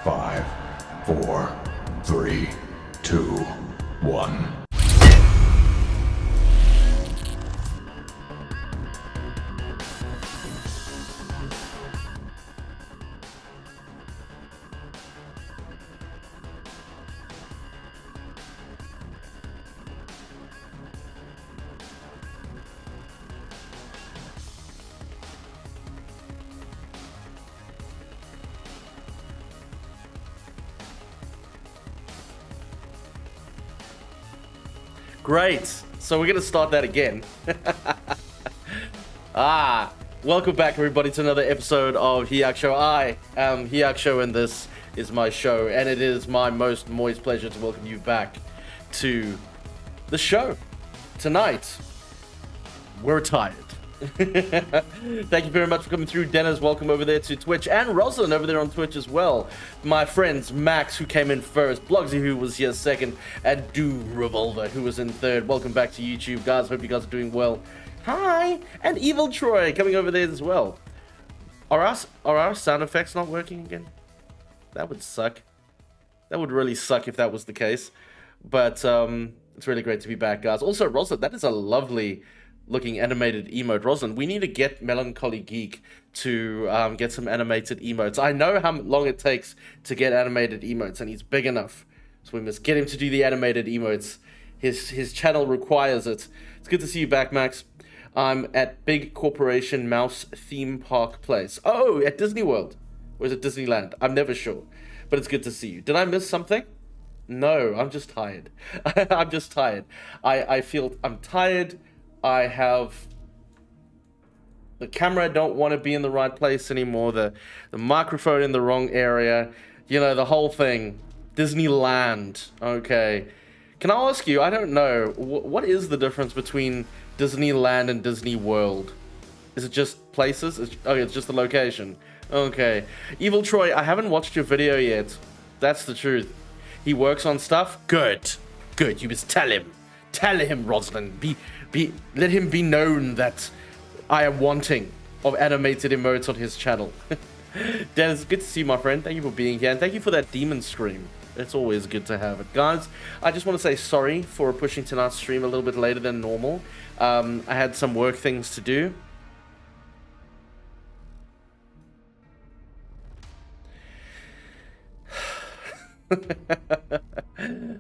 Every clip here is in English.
5, 4, 3, 2, 1. Great. So we're going to start that again. Welcome back, everybody, to another episode of Hyacsho. I am Hyacsho, and this is my show, and it is my most moist pleasure to welcome you back to the show. Tonight, we're tired. Thank you very much for coming through. Dennis, welcome over there to Twitch, and Rosalind over there on Twitch as well. My friends Max, who came in first, Blogsy, who was here second, and Do Revolver, who was in third. Welcome back to YouTube, guys. Hope you guys are doing well. Hi, and Evil Troy coming over there as well. Are our sound effects not working again? That would suck. That would really suck if that was the case. But it's really great to be back, guys. Also, Rosalind, that is a lovely looking animated emote. Rosalind, we need to get Melancholy Geek to get some animated emotes. I know how long it takes to get animated emotes, and he's big enough, so we must get him to do the animated emotes. His channel requires it. It's good to see you back, Max. I'm at Big Corporation Mouse Theme Park Place. Oh, at Disney World. Or is it Disneyland? I'm never sure, but it's good to see you. Did I miss something? No, I'm just tired. I'm just tired. I feel I'm tired. I have the camera don't want to be in the right place anymore, the microphone in the wrong area, you know, the whole thing. Disneyland. Okay, can I ask you, I don't know, what is the difference between Disneyland and Disney World? Is it just places? It's just the location. Okay. Evil Troy, I haven't watched your video yet. That's the truth. He works on stuff? Good, you must tell him. Tell him, Rosalind. Let him be known that I am wanting of animated emotes on his channel. Dennis, good to see you, my friend. Thank you for being here, and thank you for that demon scream. It's always good to have it. Guys, I just want to say sorry for pushing tonight's stream a little bit later than normal. I had some work things to do.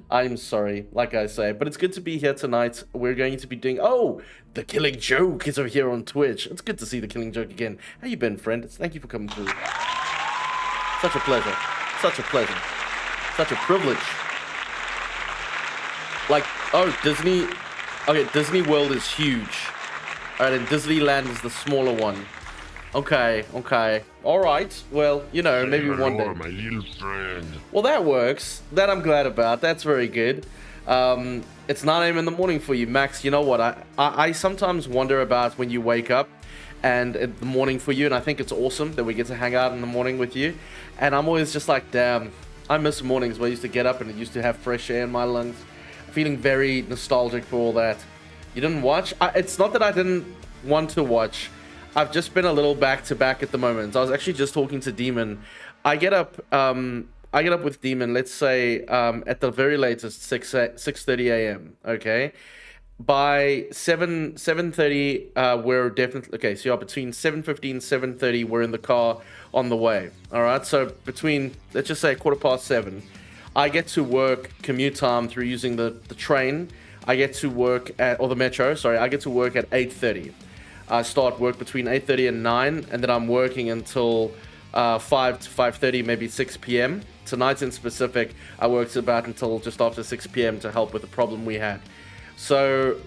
I'm sorry, like I say, but it's good to be here tonight. We're going to be doing... Oh, the Killing Joke is over here on Twitch. It's good to see the Killing Joke again. How you been, friend? Thank you for coming through. Such a pleasure. Such a pleasure. Such a privilege. Like, oh, Disney... Okay, Disney World is huge. Alright, and Disneyland is the smaller one. Okay. Alright, well, you know, maybe one day. My little friend. Well, that works. That I'm glad about. That's very good. It's 9 a.m. in the morning for you, Max. You know what? I sometimes wonder about when you wake up and in the morning for you, and I think it's awesome that we get to hang out in the morning with you. And I'm always just like, damn, I miss mornings where I used to get up and it used to have fresh air in my lungs. Feeling very nostalgic for all that. You didn't watch? It's not that I didn't want to watch. I've just been a little back-to-back at the moment. I was actually just talking to Demon. I get up with Demon, let's say, at the very latest, 6:30 a.m., okay? By 7:30, we're definitely... Okay, so you're between 7:15 and 7:30, we're in the car on the way, all right? So between, let's just say, 7:15, I get to work commute time through using the train. I get to work at... Or the metro, sorry. I get to work at 8:30. I start work between 8:30 and 9, and then I'm working until 5 to 5:30, maybe 6 p.m. Tonight in specific, I worked about until just after 6 p.m. to help with the problem we had. So,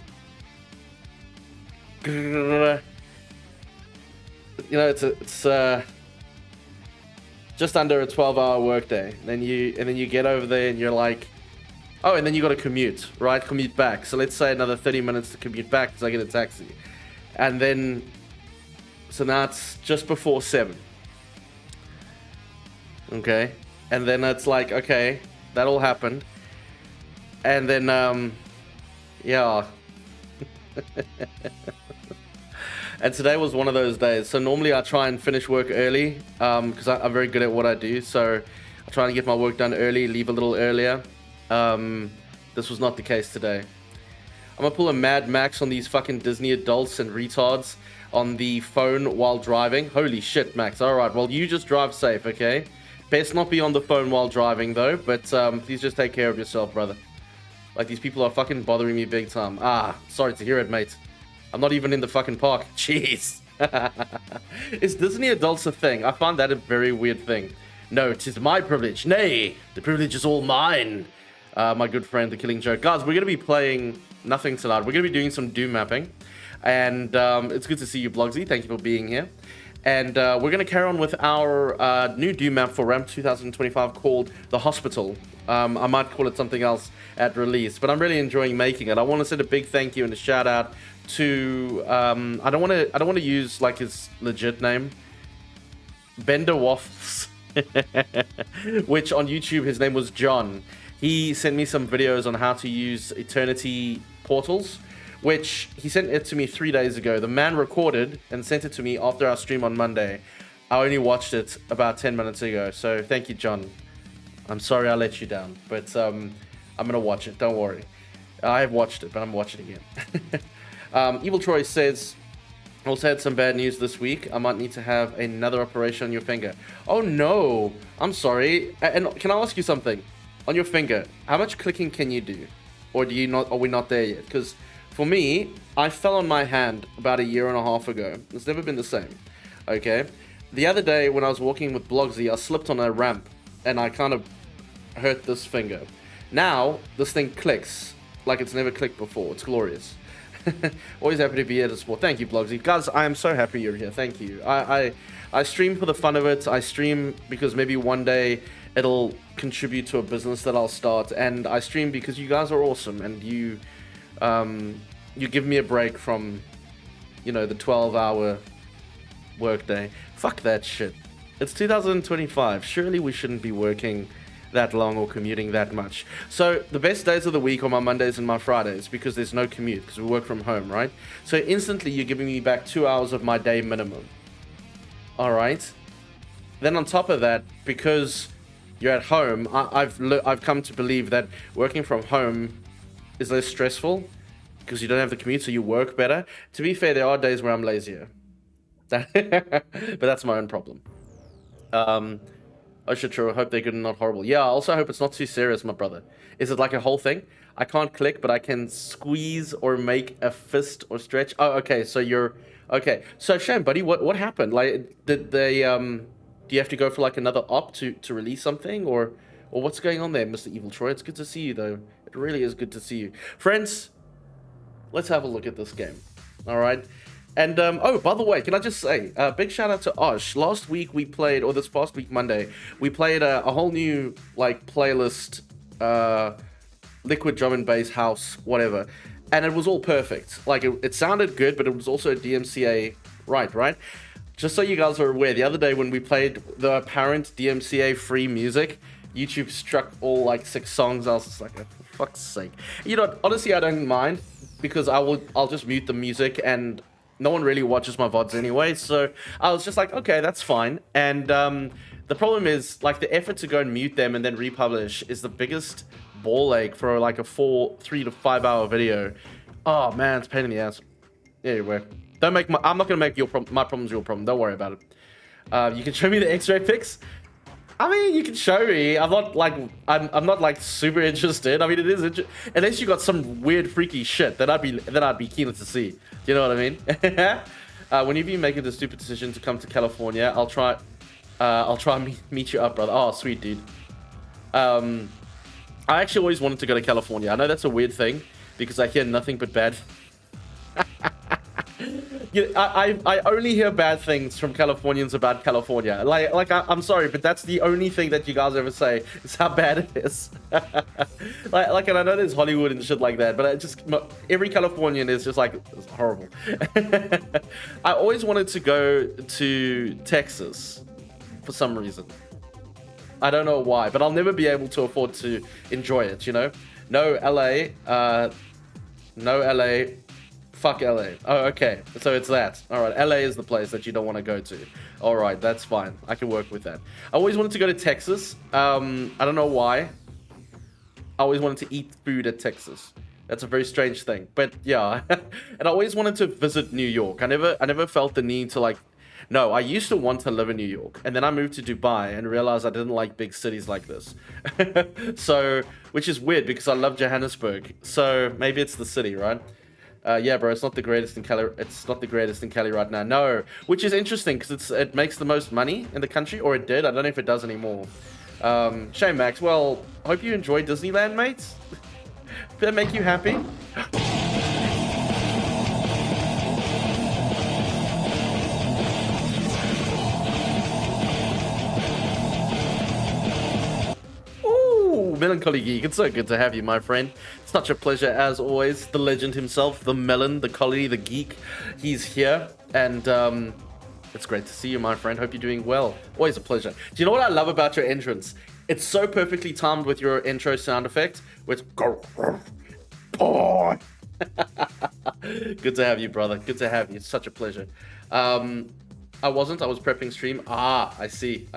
you know, it's just under a 12-hour workday. And then you get over there and you're like, oh, and then you got to commute, right? Commute back. So let's say another 30 minutes to commute back because I get a taxi. And then, so now it's just before 7. Okay. And then it's like, okay, that all happened. And then, yeah. And today was one of those days. So normally I try and finish work early because I'm very good at what I do. So I trying to get my work done early, leave a little earlier. This was not the case today. I'm gonna pull a Mad Max on these fucking Disney adults and retards on the phone while driving. Holy shit, Max. Alright, well, you just drive safe, okay? Best not be on the phone while driving, though, but please just take care of yourself, brother. Like, these people are fucking bothering me big time. Ah, sorry to hear it, mate. I'm not even in the fucking park. Jeez. Is Disney adults a thing? I find that a very weird thing. No, 'tis my privilege. Nay, the privilege is all mine. My good friend, the Killing Joke. Guys, we're going to be playing nothing tonight. We're going to be doing some Doom mapping. And it's good to see you, Blogsy. Thank you for being here. And we're going to carry on with our new Doom map for RAM 2025 called The Hospital. I might call it something else at release, but I'm really enjoying making it. I want to send a big thank you and a shout out to I don't want to use like his legit name, Bender Waffles, which on YouTube his name was John. He sent me some videos on how to use Eternity portals, which he sent it to me 3 days ago. The man recorded and sent it to me after our stream on Monday. I only watched it about 10 minutes ago, so thank you, John. I'm sorry I let you down, but I'm gonna watch it, don't worry. I have watched it, but I'm watching it again. Evil Troy says, also had some bad news this week. I might need to have another operation on your finger. Oh no, I'm sorry. And can I ask you something? On your finger, how much clicking can you do? Or do you not? Are we not there yet? Because for me, I fell on my hand about 1.5 years ago. It's never been the same. Okay. The other day when I was walking with Blogsy, I slipped on a ramp and I kind of hurt this finger. Now this thing clicks like it's never clicked before. It's glorious. Always happy to be here to support. Thank you, Blogsy. Guys, I am so happy you're here. Thank you. I stream for the fun of it. I stream because maybe one day it'll contribute to a business that I'll start, and I stream because you guys are awesome, and you give me a break from, you know, the 12-hour workday. Fuck that shit. It's 2025. Surely we shouldn't be working that long or commuting that much. So the best days of the week are my Mondays and my Fridays because there's no commute because we work from home, right? So instantly you're giving me back 2 hours of my day minimum. All right. Then on top of that, because you're at home, I've come to believe that working from home is less stressful because you don't have the commute, so you work better. To be fair, there are days where I'm lazier, but that's my own problem. I should sure hope they're good and not horrible. Yeah, I also hope it's not too serious, my brother. Is it like a whole thing? I can't click, but I can squeeze or make a fist or stretch. Oh, okay. So you're okay. So Shane, buddy, what happened? Like, did they do you have to go for like another op to release something, or what's going on there, Mr. Evil Troy? It's good to see you though. It really is good to see you, friends. Let's have a look at this game. All right. And, oh, by the way, can I just say, big shout out to Osh. Last week we played, or this past week, Monday, we played a whole new, like, playlist, liquid drum and bass house, whatever. And it was all perfect. Like, it sounded good, but it was also DMCA right? Just so you guys are aware, the other day when we played the apparent DMCA free music, YouTube struck all, like, 6 songs. I was just like, oh, for fuck's sake. You know, honestly, I don't mind, because I'll just mute the music, and no one really watches my VODs anyway, so I was just like, okay, that's fine. And the problem is, like, the effort to go and mute them and then republish is the biggest ball ache for like a 3 to 5 hour video. Oh man, it's a pain in the ass. Anyway, I'm not gonna make my problems your problem. Don't worry about it. You can show me the X-ray pics. I mean, you can show me. I'm not like super interested. I mean, it is unless you got some weird freaky shit that I'd be keen to see. You know what I mean? Whenever you make the stupid decision to come to California, I'll try and meet you up, brother. Oh, sweet dude. I actually always wanted to go to California. I know that's a weird thing because I hear nothing but bad. I only hear bad things from Californians about California. I'm sorry, but that's the only thing that you guys ever say is how bad it is. and I know there's Hollywood and shit like that, but every Californian is just like, it's horrible. I always wanted to go to Texas for some reason. I don't know why, but I'll never be able to afford to enjoy it, you know? No LA, Fuck LA. Oh, okay. So it's that. All right. LA is the place that you don't want to go to. All right. That's fine. I can work with that. I always wanted to go to Texas. I don't know why. I always wanted to eat food at Texas. That's a very strange thing. But yeah. And I always wanted to visit New York. I never felt the need to like... No, I used to want to live in New York. And then I moved to Dubai and realized I didn't like big cities like this. So, which is weird because I love Johannesburg. So maybe it's the city, right? Yeah, bro, it's not the greatest in Cali. It's not the greatest in Cali right now. No, which is interesting because it makes the most money in the country, or it did. I don't know if it does anymore. Shame, Max. Well, hope you enjoy Disneyland, mates. Did that make you happy? Melancholy Geek, it's so good to have you, my friend. Such a pleasure as always. The legend himself, the melon, the collie, the geek, he's here, and it's great to see you, my friend. Hope you're doing well. Always a pleasure. Do you know what I love about your entrance? It's so perfectly timed with your intro sound effect, which oh. Good to have you, brother. Good to have you. It's such a pleasure. I was prepping stream. I see.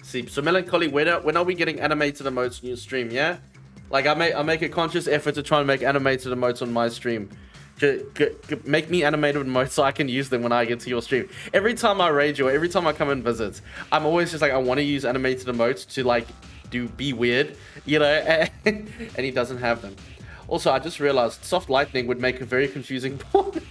So Melancholy, when are we getting animated emotes in your stream? Yeah, like I make a conscious effort to try and make animated emotes on my stream. Make me animated emotes so I can use them when I get to your stream. Every time I raid you, or every time I come and visit, I'm always just like, I want to use animated emotes to like be weird, you know. And he doesn't have them. Also, I just realized soft lightning would make a very confusing porn.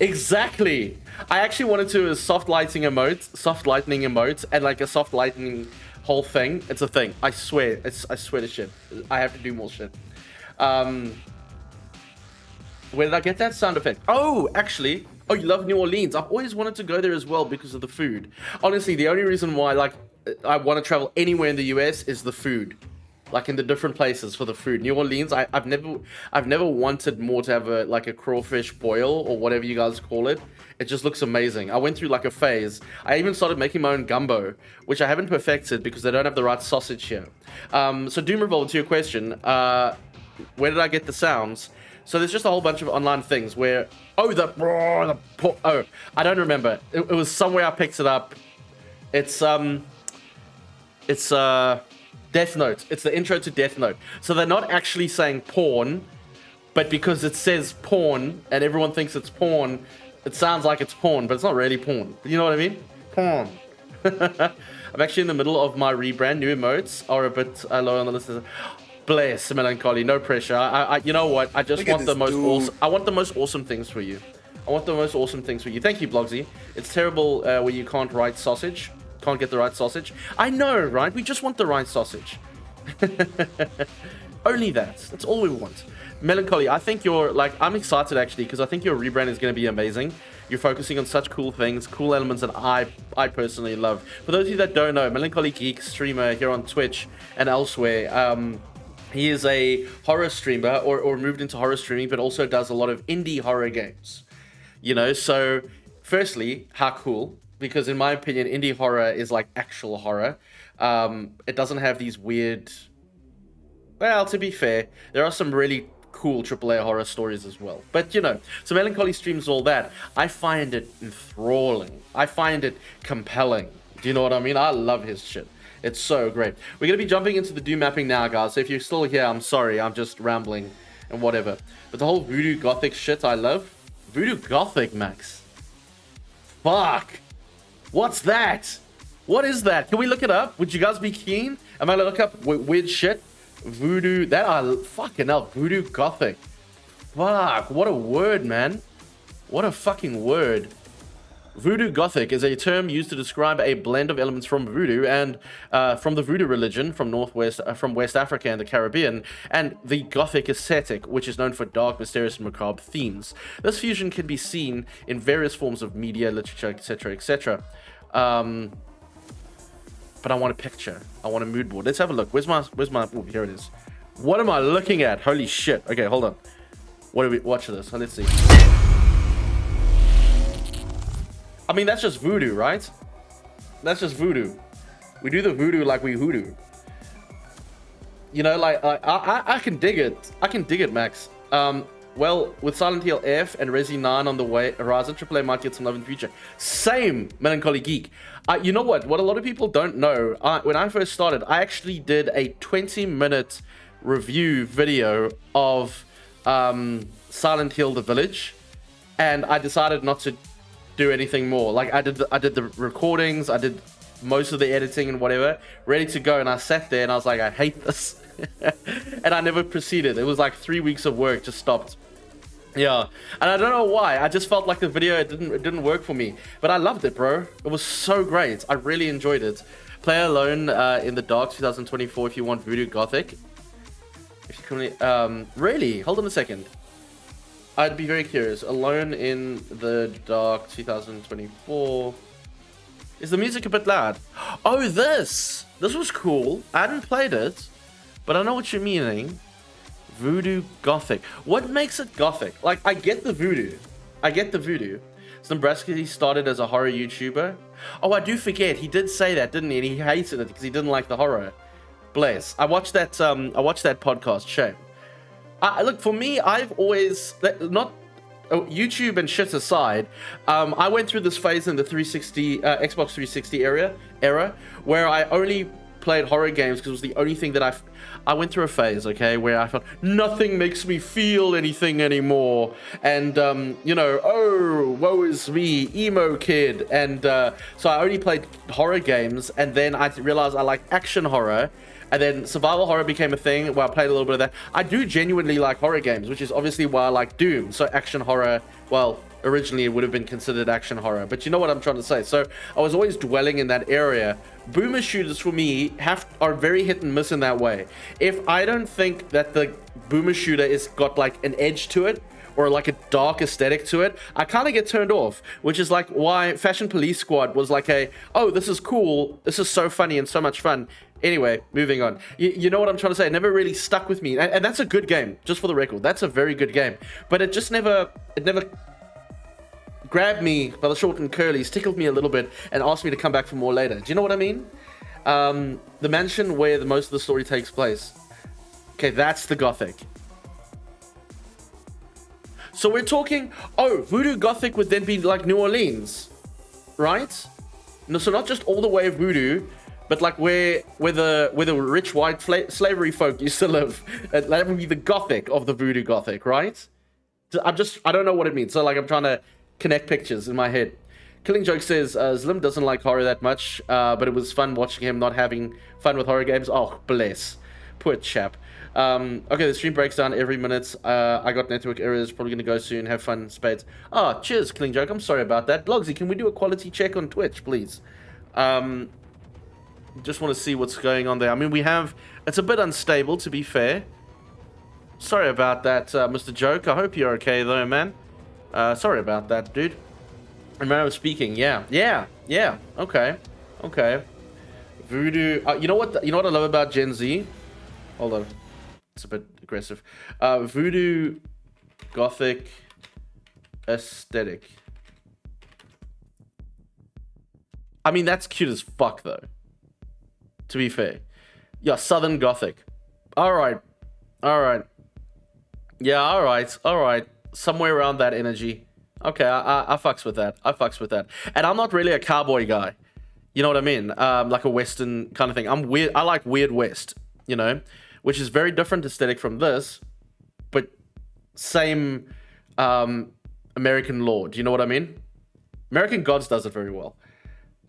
Exactly. I actually wanted to soft lightning emotes, and like a soft lightning whole thing. It's a thing. I swear. I swear to shit. I have to do more shit. Where did I get that sound effect? Oh, actually. Oh, you love New Orleans. I've always wanted to go there as well because of the food. Honestly, the only reason why like I want to travel anywhere in the US is the food. Like in the different places for the food. New Orleans, I've never wanted more to have a crawfish boil or whatever you guys call it. It just looks amazing. I went through like a phase. I even started making my own gumbo, which I haven't perfected because they don't have the right sausage here. So Doom Revolver, to your question, where did I get the sounds? So there's just a whole bunch of online things where I don't remember. It was somewhere I picked it up. It's Death Note. It's the intro to Death Note. So they're not actually saying porn, but because it says porn and everyone thinks it's porn, it sounds like it's porn, but it's not really porn. You know what I mean? Porn. I'm actually in the middle of my rebrand. New emotes are a bit low on the list. Bless, Melancholy. No pressure. You know what? I just want the most awesome. I want the most awesome things for you. Thank you, Blogsy. It's terrible when you can't write sausage. Can't get the right sausage. I know, right? We just want the right sausage. Only that. That's all we want. Melancholy, I think you're like, I'm excited actually because I think your rebrand is going to be amazing. You're focusing on such cool things, cool elements that I personally love. For those of you that don't know, Melancholy Geek streamer here on Twitch and elsewhere. He is a horror streamer or moved into horror streaming, but also does a lot of indie horror games. You know, so firstly, how cool. Because in my opinion, indie horror is like actual horror. It doesn't have these weird... Well, to be fair, there are some really cool AAA horror stories as well. But, you know, so Melancholy streams all that. I find it enthralling. I find it compelling. Do you know what I mean? I love his shit. It's so great. We're going to be jumping into the Doom mapping now, guys. So if you're still here, I'm sorry. I'm just rambling and whatever. But the whole Voodoo Gothic shit I love. Voodoo Gothic, Max. Fuck. What's that? What is that? Can we look it up? Would you guys be keen? Am I gonna look up weird shit? Voodoo. Fucking hell. Voodoo Gothic. Fuck. What a word, man. What a fucking word. Voodoo Gothic is a term used to describe a blend of elements from voodoo and from the voodoo religion from West Africa and the Caribbean, and the Gothic aesthetic, which is known for dark, mysterious, and macabre themes. This fusion can be seen in various forms of media, literature, etc., etc. But I want a picture. I want a mood board. Let's have a look. Where's my? Oh, here it is. What am I looking at? Holy shit. Okay, hold on. What do we watch this? Let's see. I mean, that's just voodoo, right? That's just voodoo. We do the voodoo like we hoodoo. You know, like, I can dig it. I can dig it, Max. Well, with Silent Hill F and Resi 9 on the way, Horizon AAA might get some love in the future. Same, Melancholy Geek. You know what? What a lot of people don't know, when I first started, I actually did a 20-minute review video of Silent Hill The Village, and I decided not to do anything more. Like, I did the recordings, I did most of the editing and whatever, ready to go, and I sat there and I was like, I hate this. And I never proceeded. It was like 3 weeks of work just stopped. Yeah, and I don't know why. I just felt like the video it didn't work for me, but I loved it, bro. It was so great. I really enjoyed it. Play Alone in the Dark 2024 if you want Voodoo Gothic. If you can, really, hold on a second. I'd be very curious. Alone in the Dark 2024. Is the music a bit loud? Oh, this was cool. I hadn't played it, but I know what you're meaning. Voodoo Gothic. What makes it Gothic? Like, I get the voodoo. Zimbraski started as a horror YouTuber. Oh, I do forget. He did say that, didn't he? And he hated it because he didn't like the horror. Bless. I watched that podcast. Shame. Look, for me, I've always YouTube and shit aside, I went through this phase in the 360 Xbox 360 era where I only played horror games because it was the only thing that I went through a phase, okay, where I felt nothing makes me feel anything anymore, and oh, woe is me, emo kid, and so I only played horror games, and then I realized I like action horror. And then survival horror became a thing where I played a little bit of that. I do genuinely like horror games, which is obviously why I like Doom. So action horror, well, originally it would have been considered action horror, but you know what I'm trying to say. So I was always dwelling in that area. Boomer shooters for me are very hit and miss in that way. If I don't think that the boomer shooter is got like an edge to it, or like a dark aesthetic to it, I kind of get turned off, which is like why Fashion Police Squad was like oh, this is cool, this is so funny and so much fun. Anyway, moving on. You know what I'm trying to say? It never really stuck with me, and that's a good game, just for the record. That's a very good game, but it just never grabbed me by the short and curlies, tickled me a little bit, and asked me to come back for more later. Do you know what I mean? The mansion where the most of the story takes place. Okay, that's the Gothic. So we're talking, Voodoo Gothic would then be like New Orleans, right? No, so not just all the way of voodoo, but like where the rich white slavery folk used to live. That would be the Gothic of the Voodoo Gothic, right? I don't know what it means. So like I'm trying to connect pictures in my head. Killing Joke says Slim doesn't like horror that much, but it was fun watching him not having fun with horror games. Oh, bless. Poor chap. Okay, the stream breaks down every minute. I got network errors. Probably gonna go soon. Have fun, spades. Oh, cheers, Killing Joke. I'm sorry about that. Blogsy, can we do a quality check on Twitch, please? Just want to see what's going on there. I mean, it's a bit unstable, to be fair. Sorry about that, Mr. Joke. I hope you're okay, though, man. Sorry about that, dude. Remember speaking. Yeah. Okay. Voodoo. You know what I love about Gen Z? Hold on. It's a bit aggressive. Voodoo Gothic aesthetic. I mean, that's cute as fuck, though. To be fair. Yeah, Southern Gothic. Alright. Yeah, alright. Somewhere around that energy. Okay, I fucks with that. And I'm not really a cowboy guy. You know what I mean? Like a Western kind of thing. I'm weird. I like Weird West, you know? Which is very different aesthetic from this, but same American lore. Do you know what I mean? American Gods does it very well.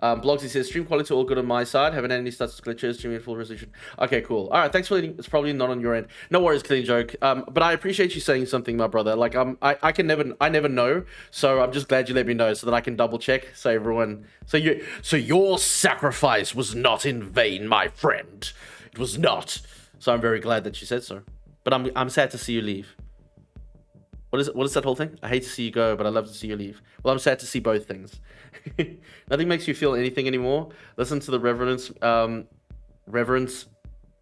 Blogsy says, stream quality all good on my side. Haven't had any stats glitches, streaming at full resolution. Okay, cool. All right, thanks for letting. It's probably not on your end. No worries, Clean Joke. But I appreciate you saying something, my brother. Like, I never know. So I'm just glad you let me know so that I can double check. So everyone, so your sacrifice was not in vain, my friend. It was not. So I'm very glad that you said so. But I'm sad to see you leave. What is that whole thing? I hate to see you go, but I love to see you leave. Well, I'm sad to see both things. Nothing makes you feel anything anymore. Listen to the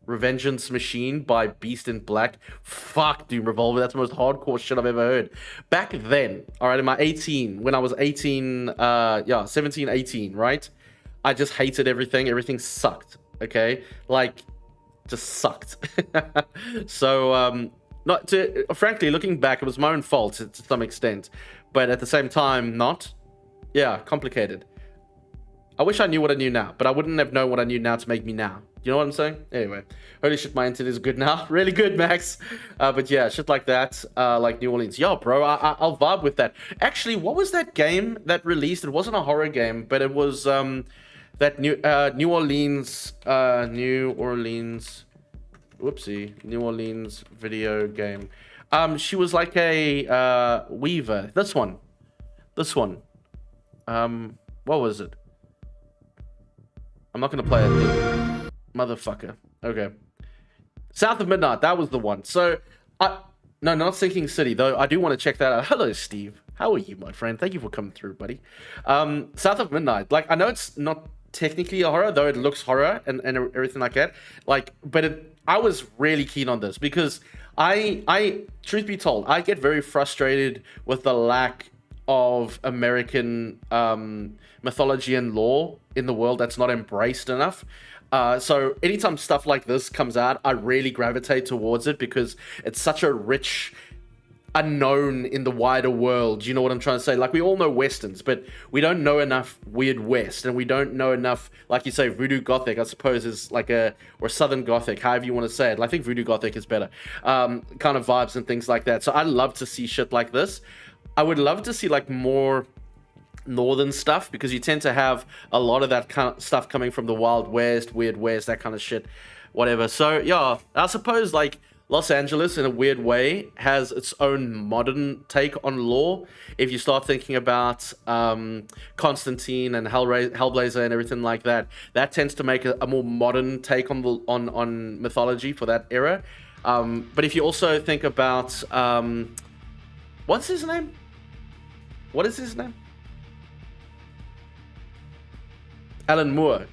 Revengeance Machine by Beast in Black. Fuck Doom Revolver. That's the most hardcore shit I've ever heard. Back then, all right, when I was 18, 17, 18, right? I just hated everything. Everything sucked, okay? Like, just sucked. So, Not to, frankly, looking back, it was my own fault to some extent, but at the same time, not. Yeah, complicated. I wish I knew what I knew now, but I wouldn't have known what I knew now to make me now. You know what I'm saying? Anyway, holy shit, my internet is good now. Really good, Max. But yeah, shit like that, like New Orleans. Yo, bro, I'll vibe with that. Actually, what was that game that released? It wasn't a horror game, but it was that New Orleans, whoopsie, New Orleans video game. She was like a weaver. This one. What was it? I'm not gonna play it. Motherfucker. Okay. South of Midnight, that was the one. So, no, not Sinking City, though. I do want to check that out. Hello, Steve. How are you, my friend? Thank you for coming through, buddy. South of Midnight. Like, I know it's not technically a horror, though it looks horror and everything like that. Like, but I was really keen on this because I, truth be told, I get very frustrated with the lack of American mythology and lore in the world that's not embraced enough. So anytime stuff like this comes out, I really gravitate towards it because it's such a rich unknown in the wider world. You know what I'm trying to say? Like, we all know Westerns, but we don't know enough Weird West, and we don't know enough, like you say, Voodoo Gothic, I suppose, is like or Southern Gothic, however you want to say it. I think Voodoo Gothic is better. Kind of vibes and things like that. So I love to see shit like this. I would love to see like more northern stuff, because you tend to have a lot of that kind of stuff coming from the Wild West, Weird West, that kind of shit, whatever. So yeah, I suppose like Los Angeles in a weird way has its own modern take on lore. If you start thinking about Constantine and Hellblazer and everything like that, that tends to make a more modern take on mythology for that era. But if you also think about what's his name? What is his name? Alan Moore.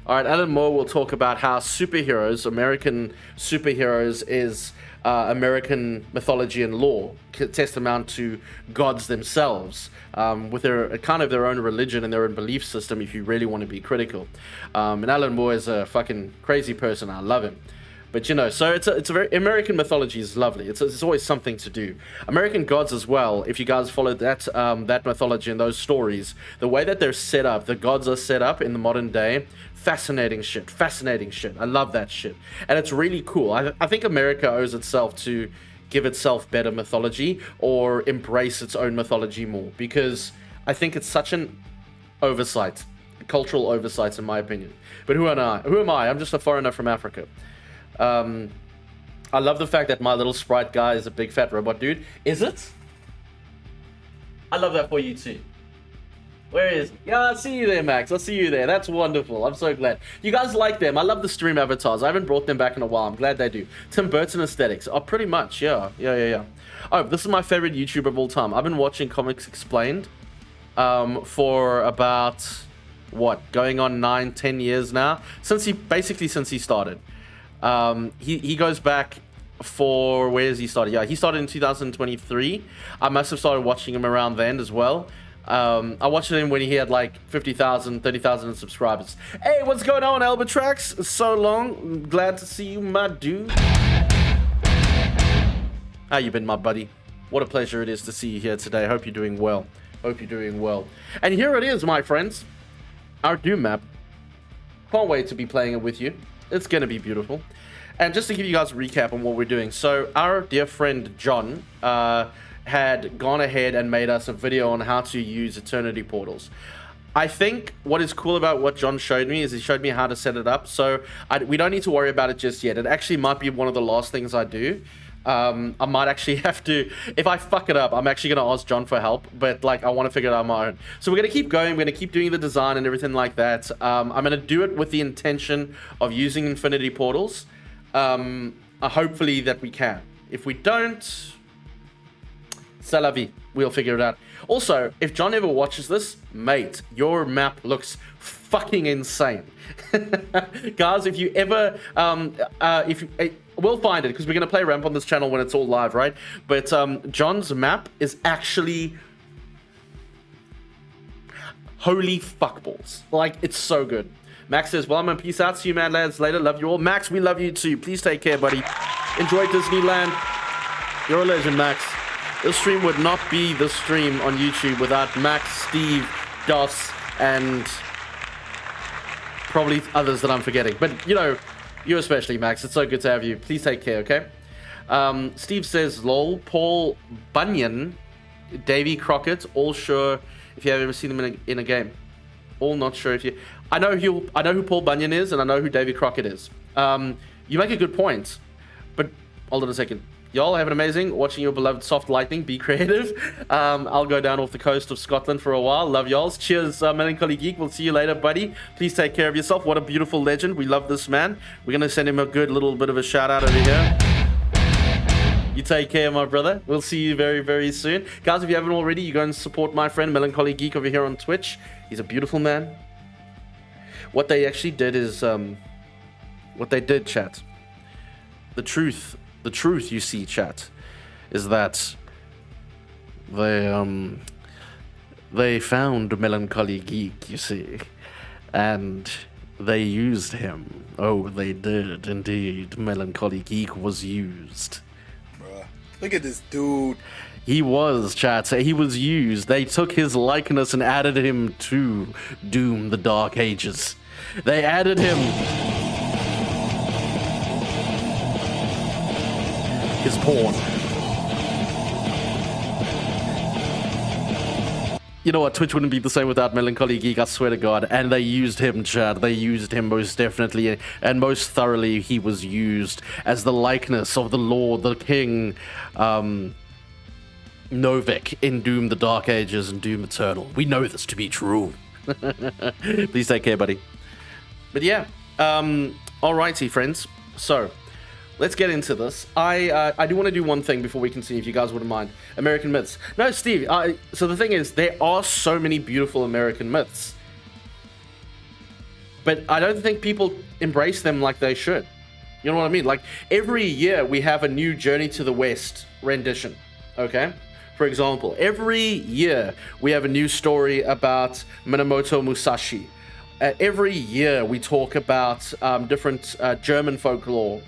All right, Alan Moore will talk about how superheroes, American superheroes, is American mythology and lore, testament to gods themselves, with their kind of their own religion and their own belief system, if you really want to be critical. And Alan Moore is a fucking crazy person. I love him. But you know, so it's a very American mythology is lovely. It's always something to do. American gods as well. If you guys follow that that mythology and those stories, the way that they're set up, the gods are set up in the modern day, fascinating shit. Fascinating shit. I love that shit, and it's really cool. I think America owes itself to give itself better mythology or embrace its own mythology more, because I think it's such an oversight, cultural oversight, in my opinion. But who am I? Who am I? I'm just a foreigner from Africa. I love the fact that my little sprite guy is a big fat robot dude. Is it? I love that for you too. Where is he? Yeah, I see you there, Max. I see you there. That's wonderful. I'm so glad. You guys like them. I love the stream avatars. I haven't brought them back in a while. I'm glad they do. Tim Burton aesthetics. Oh, pretty much. Yeah. Oh, this is my favorite YouTuber of all time. I've been watching Comics Explained for about, what, going on 9-10 years now? Since he started. He goes back for, where has he started? Yeah, he started in 2023. I must have started watching him around then as well. I watched him when he had like 50,000, 30,000 subscribers. Hey, what's going on, Albatrax? So long. Glad to see you, my dude. How you been, my buddy? What a pleasure it is to see you here today. Hope you're doing well. And here it is, my friends. Our Doom map. Can't wait to be playing it with you. It's going to be beautiful. And just to give you guys a recap on what we're doing. So our dear friend John had gone ahead and made us a video on how to use Eternity Portals. I think what is cool about what John showed me is he showed me how to set it up. So we don't need to worry about it just yet. It actually might be one of the last things I do. I might actually have to, if I fuck it up, I'm actually going to ask John for help, but like, I want to figure it out on my own. So we're going to keep going. We're going to keep doing the design and everything like that. I'm going to do it with the intention of using Infinity Portals. Hopefully that we can. If we don't, c'est la vie. We'll figure it out. Also, if John ever watches this, mate, your map looks fucking insane. Guys, if you ever, we'll find it, because we're going to play ramp on this channel when it's all live, right? But John's map is actually holy fuckballs. Like, it's so good. Max says, well, I'm gonna peace out. See you, mad lads, later. Love you all. Max, we love you too. Please take care, buddy. Enjoy Disneyland. You're a legend, Max. This stream would not be this stream on YouTube without Max, Steve, Dos, and probably others that I'm forgetting. But, you know, you especially, Max. It's so good to have you. Please take care, okay? Steve says, lol, Paul Bunyan, Davy Crockett, all sure if you have ever seen them in a game. All not sure if you... I know who Paul Bunyan is, and I know who Davy Crockett is. You make a good point, but hold on a second. Y'all have an amazing watching your beloved Soft Lightning be creative. I'll go down off the coast of Scotland for a while. Love y'all. Cheers, Melancholy Geek. We'll see you later, buddy. Please take care of yourself. What a beautiful legend. We love this man. We're going to send him a good little bit of a shout out over here. You take care, my brother. We'll see you very, very soon. Guys, if you haven't already, you go and support my friend Melancholy Geek over here on Twitch. He's a beautiful man. What they actually did is... what they did, chat. The truth, you see, chat, is that they found Melancholy Geek, you see, and they used him. Oh, they did indeed. Melancholy Geek was used. Bruh, look at this dude. He was, chat. He was used. They took his likeness and added him to Doom: The Dark Ages. They added him. His porn. You know what? Twitch wouldn't be the same without Melancholy Geek, I swear to God. And they used him, Chad. They used him most definitely. And most thoroughly, he was used as the likeness of the Lord, the King, Novik in Doom: The Dark Ages and Doom Eternal. We know this to be true. Please take care, buddy. But yeah, alrighty, friends. So... let's get into this. I do want to do one thing before we continue, if you guys wouldn't mind. American myths. No, Steve, so the thing is, there are so many beautiful American myths. But I don't think people embrace them like they should. You know what I mean? Like, every year we have a new Journey to the West rendition, okay? For example, every year we have a new story about Minamoto Musashi. Every year we talk about different German folklore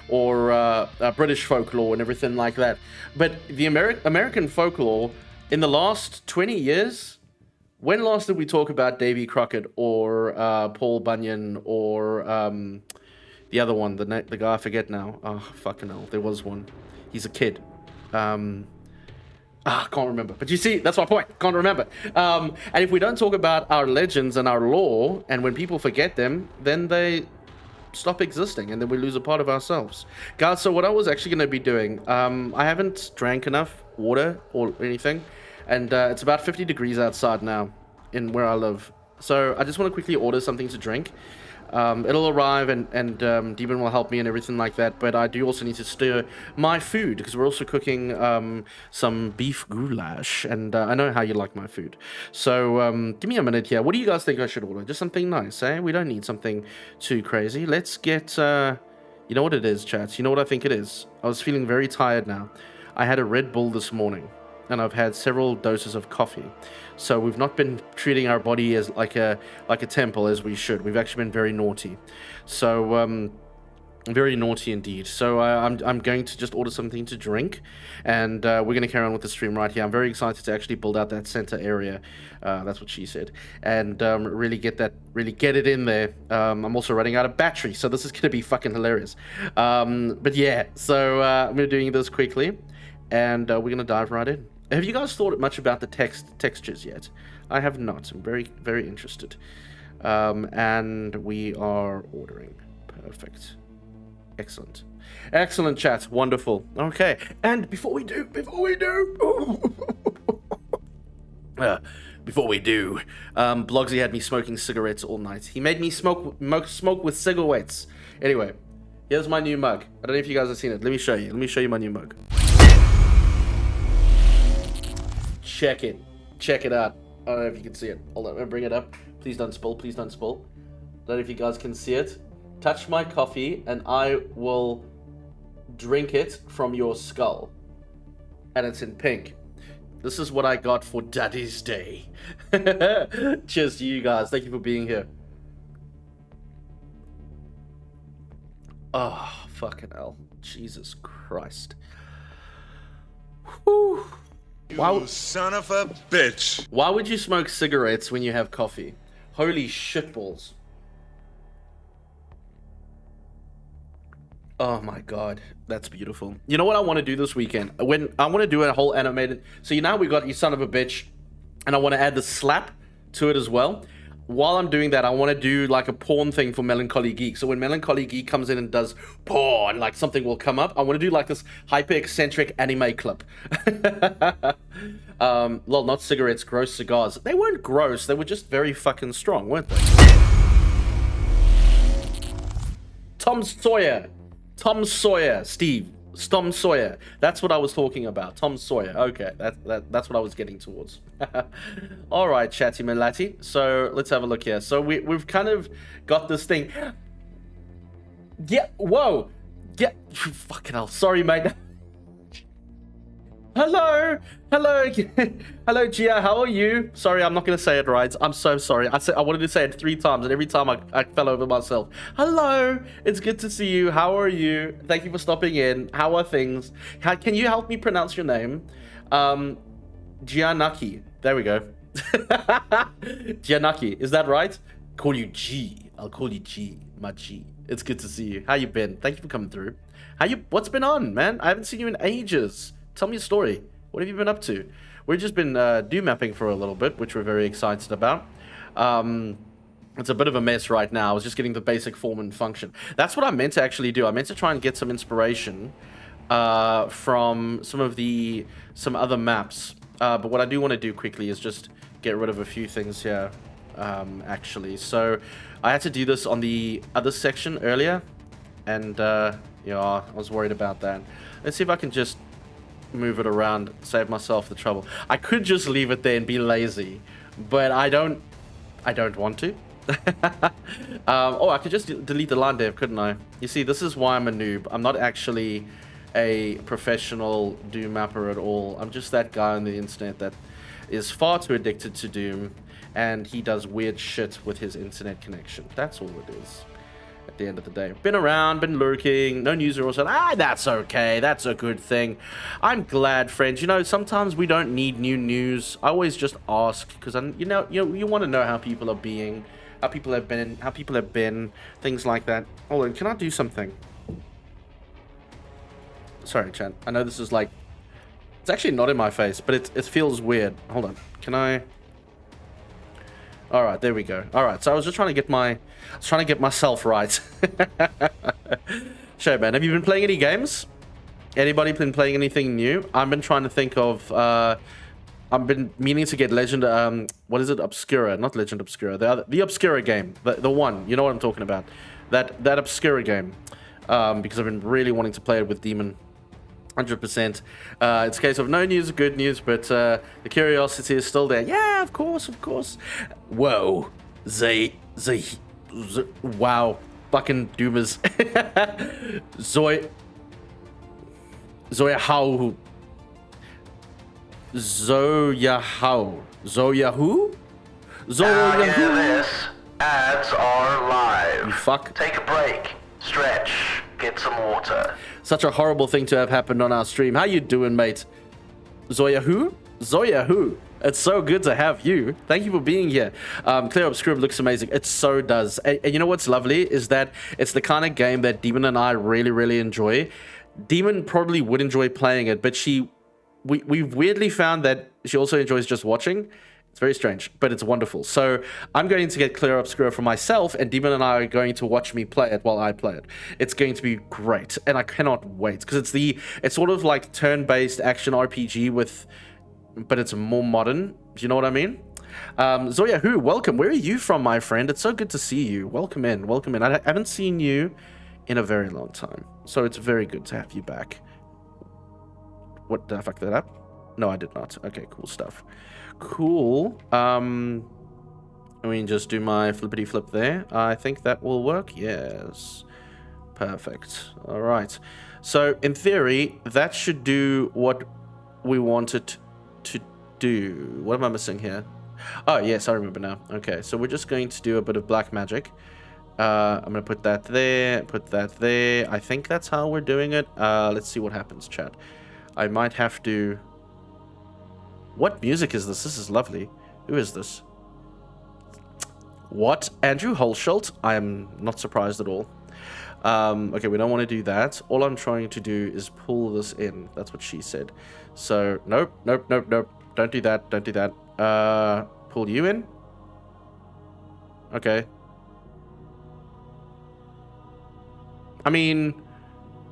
or British folklore and everything like that. But the American folklore, in the last 20 years, when last did we talk about Davy Crockett or Paul Bunyan or the other one, the guy I forget now. Oh, fucking hell, there was one. He's a kid. I can't remember. But you see, that's my point. Can't remember. And if we don't talk about our legends and our lore, and when people forget them, then they stop existing, and then we lose a part of ourselves. Guys, so what I was actually going to be doing, I haven't drank enough water or anything, and it's about 50 degrees outside now in where I live. So I just want to quickly order something to drink. It'll arrive and Demon will help me and everything like that, but I do also need to stir my food because we're also cooking some beef goulash, and I know how you like my food. So give me a minute here. What do you guys think I should order? Just something nice, eh? We don't need something too crazy. Let's get, you know what it is, chat? You know what I think it is? I was feeling very tired now. I had a Red Bull this morning, and I've had several doses of coffee. So we've not been treating our body as like a temple as we should. We've actually been very naughty. So very naughty indeed. So I'm going to just order something to drink, and we're going to carry on with the stream right here. I'm very excited to actually build out that center area. That's what she said, and really get it in there. I'm also running out of battery, so this is going to be fucking hilarious. But yeah, so I'm doing this quickly, and we're going to dive right in. Have you guys thought much about the textures yet? I have not. I'm very, very interested. And we are ordering. Perfect. Excellent. Excellent chat. Wonderful. Okay. And before we do, Blogsy had me smoking cigarettes all night. He made me smoke with cigarettes. Anyway, here's my new mug. I don't know if you guys have seen it. Let me show you. Let me show you my new mug. Check it. Check it out. I don't know if you can see it. Hold on, I'm gonna bring it up. Please don't spill. Please don't spill. Don't know if you guys can see it. Touch my coffee and I will drink it from your skull. And it's in pink. This is what I got for Daddy's Day. Cheers to you guys. Thank you for being here. Oh, fucking hell. Jesus Christ. Whew. You son of a bitch. Why would you smoke cigarettes when you have coffee? Holy shitballs. Oh my god, that's beautiful. You know what I want to do this weekend? When I want to do a whole animated... So you know we got You Son of a Bitch, and I want to add the slap to it as well. While I'm doing that, I want to do like a porn thing for Melancholy Geek. So when Melancholy Geek comes in and does porn, like something will come up. I want to do like this hyper-eccentric anime clip. Well, not cigarettes, gross cigars. They weren't gross, they were just very fucking strong, weren't they? Tom Sawyer, Steve. Tom Sawyer. That's what I was talking about. Tom Sawyer. Okay, that's what I was getting towards. All right, chatty malati. So let's have a look here. So we've kind of got this thing. Yeah. Whoa. Yeah. Fucking hell. Sorry, mate. Hello, hello, Gia. How are you? Sorry, I'm not gonna say it right. I'm so sorry. I wanted to say it 3 times, and every time I fell over myself. Hello, it's good to see you. How are you? Thank you for stopping in. How are things? Can you help me pronounce your name? Gianaki. There we go. Gianaki, is that right? Call you G. I'll call you G. My G. It's good to see you. How you been? Thank you for coming through. What's been on, man? I haven't seen you in ages. Tell me a story. What have you been up to? We've just been doom mapping for a little bit, which we're very excited about. It's a bit of a mess right now. I was just getting the basic form and function. That's what I meant to actually do. I meant to try and get some inspiration from some other maps. But what I do want to do quickly is just get rid of a few things here, actually. So I had to do this on the other section earlier, and yeah, I was worried about that. Let's see if I can just move it around, save myself the trouble. I could just leave it there and be lazy, but I don't want to. Oh, I could just delete the line dev, couldn't I? You see, this is why I'm a noob. I'm not actually a professional Doom mapper at all. I'm just that guy on the internet that is far too addicted to Doom, and he does weird shit with his internet connection. That's all it is. At the end of the day, been around, been lurking, no news or said, that's okay, that's a good thing. I'm glad, friends. You know, sometimes we don't need new news. I always just ask because you want to know how people are being, how people have been, things like that. Hold on, can I do something? Sorry, chat. I know this is like, it's actually not in my face, but it feels weird. Hold on, can I? All right, there we go. All right, so I was just trying to get myself right. Sure, man. Have you been playing any games? Anybody been playing anything new? I've been trying to think of. I've been meaning to get Legend. What is it? Obscura, not Legend Obscura. The Obscura game, the one. You know what I'm talking about? That Obscura game. Because I've been really wanting to play it with Demon. 100%. It's a case of no news, good news, but the curiosity is still there. Yeah, of course. Whoa, wow, fucking doomers. Zoyahu. This ads are live. You fuck. Take a break, stretch, get some water. Such a horrible thing to have happened on our stream. How you doing, mate? Zoyahu? It's so good to have you. Thank you for being here. Clear Up Scrib looks amazing. It so does. And you know what's lovely is that it's the kind of game that Demon and I really, really enjoy. Demon probably would enjoy playing it, but we've weirdly found that she also enjoys just watching. It's very strange, but it's wonderful. So I'm going to get Clear Obscura for myself, and Demon and I are going to watch me play it while I play it. It's going to be great, and I cannot wait because it's sort of like turn-based action RPG but it's more modern. Do you know what I mean? Zoya, welcome. Where are you from, my friend? It's so good to see you. Welcome in. I haven't seen you in a very long time, so it's very good to have you back. What, did I fuck that up? No, I did not. Okay, cool stuff. Cool. I mean, just do my flippity flip there. I think that will work. Yes. Perfect. All right. So in theory, that should do what we wanted to do. What am I missing here? Oh, yes, I remember now. Okay, so we're just going to do a bit of black magic. I'm going to put that there, put that there. I think that's how we're doing it. Let's see what happens, chat. I might have to... What music is this? This is lovely. Who is this? What? Andrew Holschult? I am not surprised at all. Okay, we don't want to do that. All I'm trying to do is pull this in. That's what she said. So, nope. Don't do that. Don't do that. Pull you in? Okay. I mean,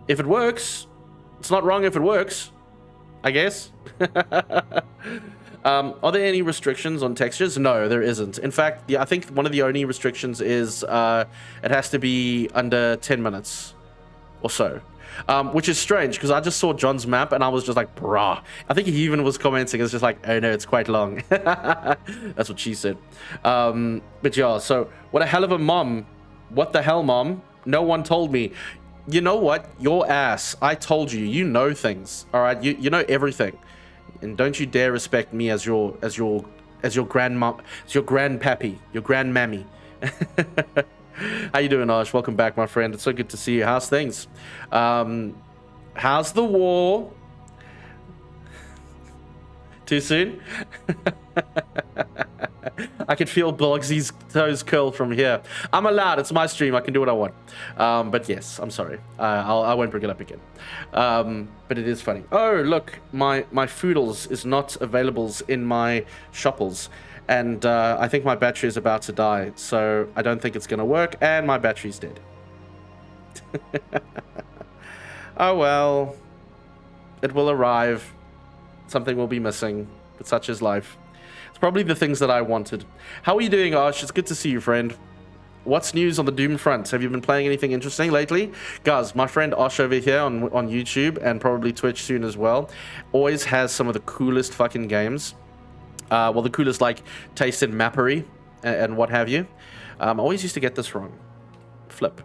if it works, it's not wrong if it works, I guess. Are there any restrictions on textures? No, there isn't. In fact, I think one of the only restrictions is it has to be under 10 minutes or so. Which is strange, because I just saw John's map and I was just like, brah. I think he even was commenting, it's just like, oh no, it's quite long. That's what she said. But yeah, so what a hell of a mom. What the hell, mom? No one told me. You know what? Your ass. I told you. You know things. All right. You know everything. And don't you dare respect me as your grandmom, as your grandpappy, your grandmammy. How you doing, Ash? Welcome back, my friend. It's so good to see you. How's things? How's the war? Too soon? I can feel Bogsy's toes curl from here. I'm allowed. It's my stream. I can do what I want. But yes, I'm sorry. I won't bring it up again. But it is funny. Oh, look. My Foodles is not available in my shopples. And I think my battery is about to die. So I don't think it's going to work. And my battery's dead. Oh, well. It will arrive. Something will be missing. But such is life. It's probably the things that I wanted. How are you doing, Ash? It's good to see you, friend. What's news on the Doom front? Have you been playing anything interesting lately? Guys, my friend Ash over here on YouTube and probably Twitch soon as well, always has some of the coolest fucking games. Well, the coolest, like, taste in mappery and what have you. I always used to get this wrong. Flip.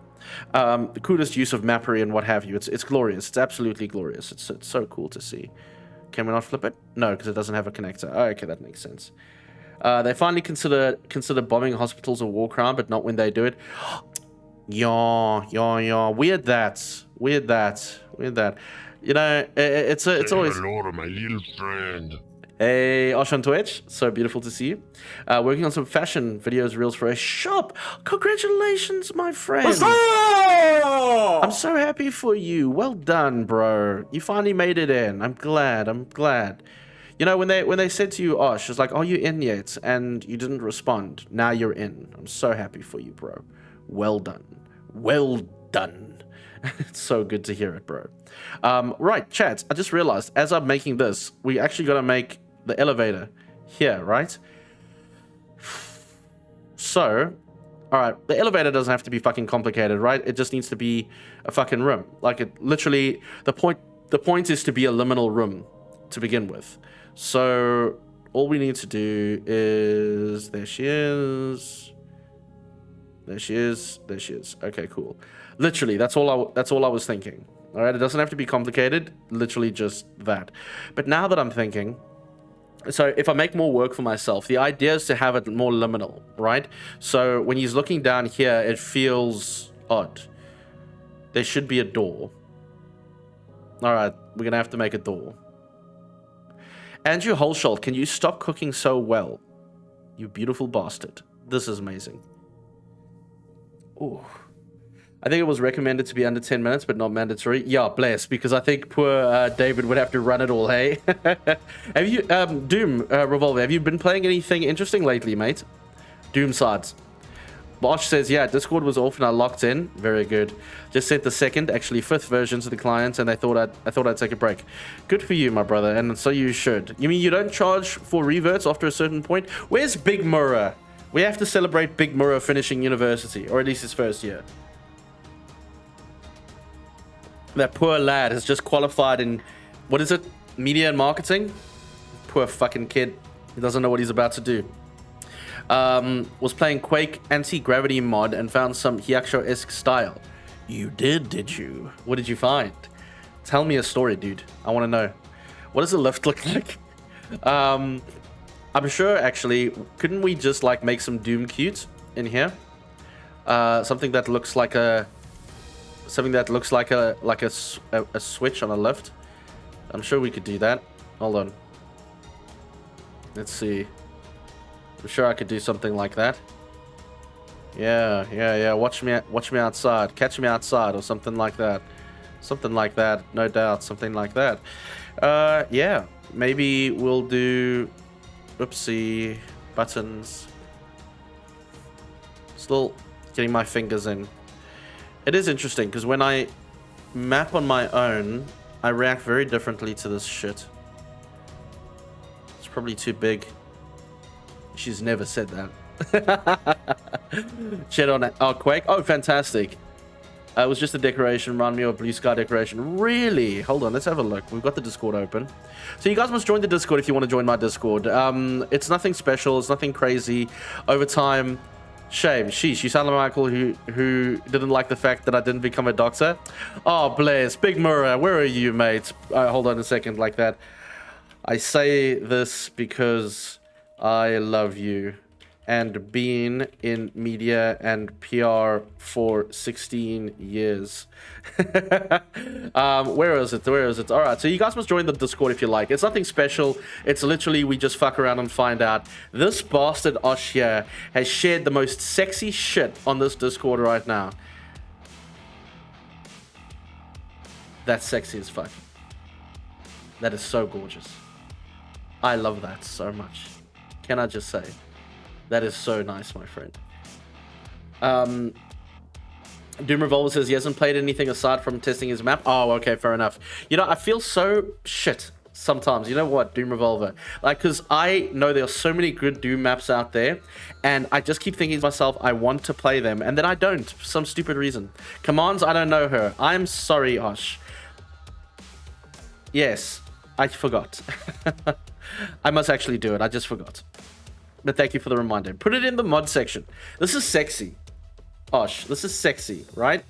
The coolest use of mappery and what have you. It's glorious. It's absolutely glorious. It's so cool to see. Can we not flip it? No, because it doesn't have a connector. Oh, okay, that makes sense. They finally consider bombing hospitals a war crime, but not when they do it. Yeah. Weird that. You know, it's always. Hello to my little friend. Hey, Osh on Twitch. So beautiful to see you. Working on some fashion videos, reels for a shop. Congratulations, my friend. I'm so happy for you. Well done, bro. You finally made it in. I'm glad. You know, when they said to you, Osh, it's like, are you in yet? And you didn't respond. Now you're in. I'm so happy for you, bro. Well done. It's so good to hear it, bro. Right, chat. I just realized as I'm making this, we actually got to make the elevator here, right? So, all right, the elevator doesn't have to be fucking complicated, right? It just needs to be a fucking room. Like, it literally, the point is to be a liminal room to begin with. So all we need to do is, there she is. Okay, cool. Literally, that's all I was thinking. All right, it doesn't have to be complicated. Literally just that. But now that I'm thinking, so if I make more work for myself, the idea is to have it more liminal, right? So when he's looking down here, it feels odd. There should be a door. All right, we're gonna have to make a door. Andrew Holschult, can you stop cooking so well? You beautiful bastard. This is amazing. Ooh. I think it was recommended to be under 10 minutes, but not mandatory. Yeah, bless, because I think poor David would have to run it all, hey? Have you, Doom, Revolver, have you been playing anything interesting lately, mate? Doom sides. Bosch says, yeah, Discord was off and I locked in. Very good. Just sent the second, actually fifth version to the client, and I thought I'd take a break. Good for you, my brother, and so you should. You mean you don't charge for reverts after a certain point? Where's Big Murrah? We have to celebrate Big Murrah finishing university, or at least his first year. That poor lad has just qualified in, what is it? Media and marketing? Poor fucking kid. He doesn't know what he's about to do. Was playing Quake anti-gravity mod and found some Hyacsho-esque style. You did you? What did you find? Tell me a story, dude. I want to know. What does the lift look like? I'm sure, actually, couldn't we just, like, make some Doom cute in here? Something that looks like a... Something that looks like a switch on a lift. I'm sure we could do that. Hold on. Let's see. I'm sure I could do something like that. Yeah. Watch me outside. Catch me outside or something like that. Something like that. No doubt. Something like that. Yeah. Maybe we'll do... Oopsie. Buttons. Still getting my fingers in. It is interesting because when I map on my own, I react very differently to this shit. It's probably too big. She's never said that. Shit on it. Oh, Quake. Oh, fantastic. It was just a decoration. Remind me of a blue sky decoration. Really? Hold on. Let's have a look. We've got the Discord open. So you guys must join the Discord if you want to join my Discord. It's nothing special. It's nothing crazy. Over time... Shame. Sheesh, you sound like Michael who didn't like the fact that I didn't become a doctor. Oh, bless. Big Murrah, where are you, mate? Hold on a second, like that. I say this because I love you. And being in media and PR for 16 years. Where is it? All right, so you guys must join the Discord if you like. It's nothing special. It's literally we just fuck around and find out. This bastard Osh here has shared the most sexy shit on this Discord right now. That's sexy as fuck. That is so gorgeous. I love that so much. Can I just say? That is so nice, my friend. Doom Revolver says he hasn't played anything aside from testing his map. Oh, okay, fair enough. You know, I feel so shit sometimes. You know what, Doom Revolver? Like, because I know there are so many good Doom maps out there, and I just keep thinking to myself, I want to play them, and then I don't, for some stupid reason. Commands, I don't know her. I'm sorry, Osh. Yes, I forgot. I must actually do it. I just forgot. But thank you for the reminder. Put it in the mod section. This is sexy. Osh, this is sexy, right?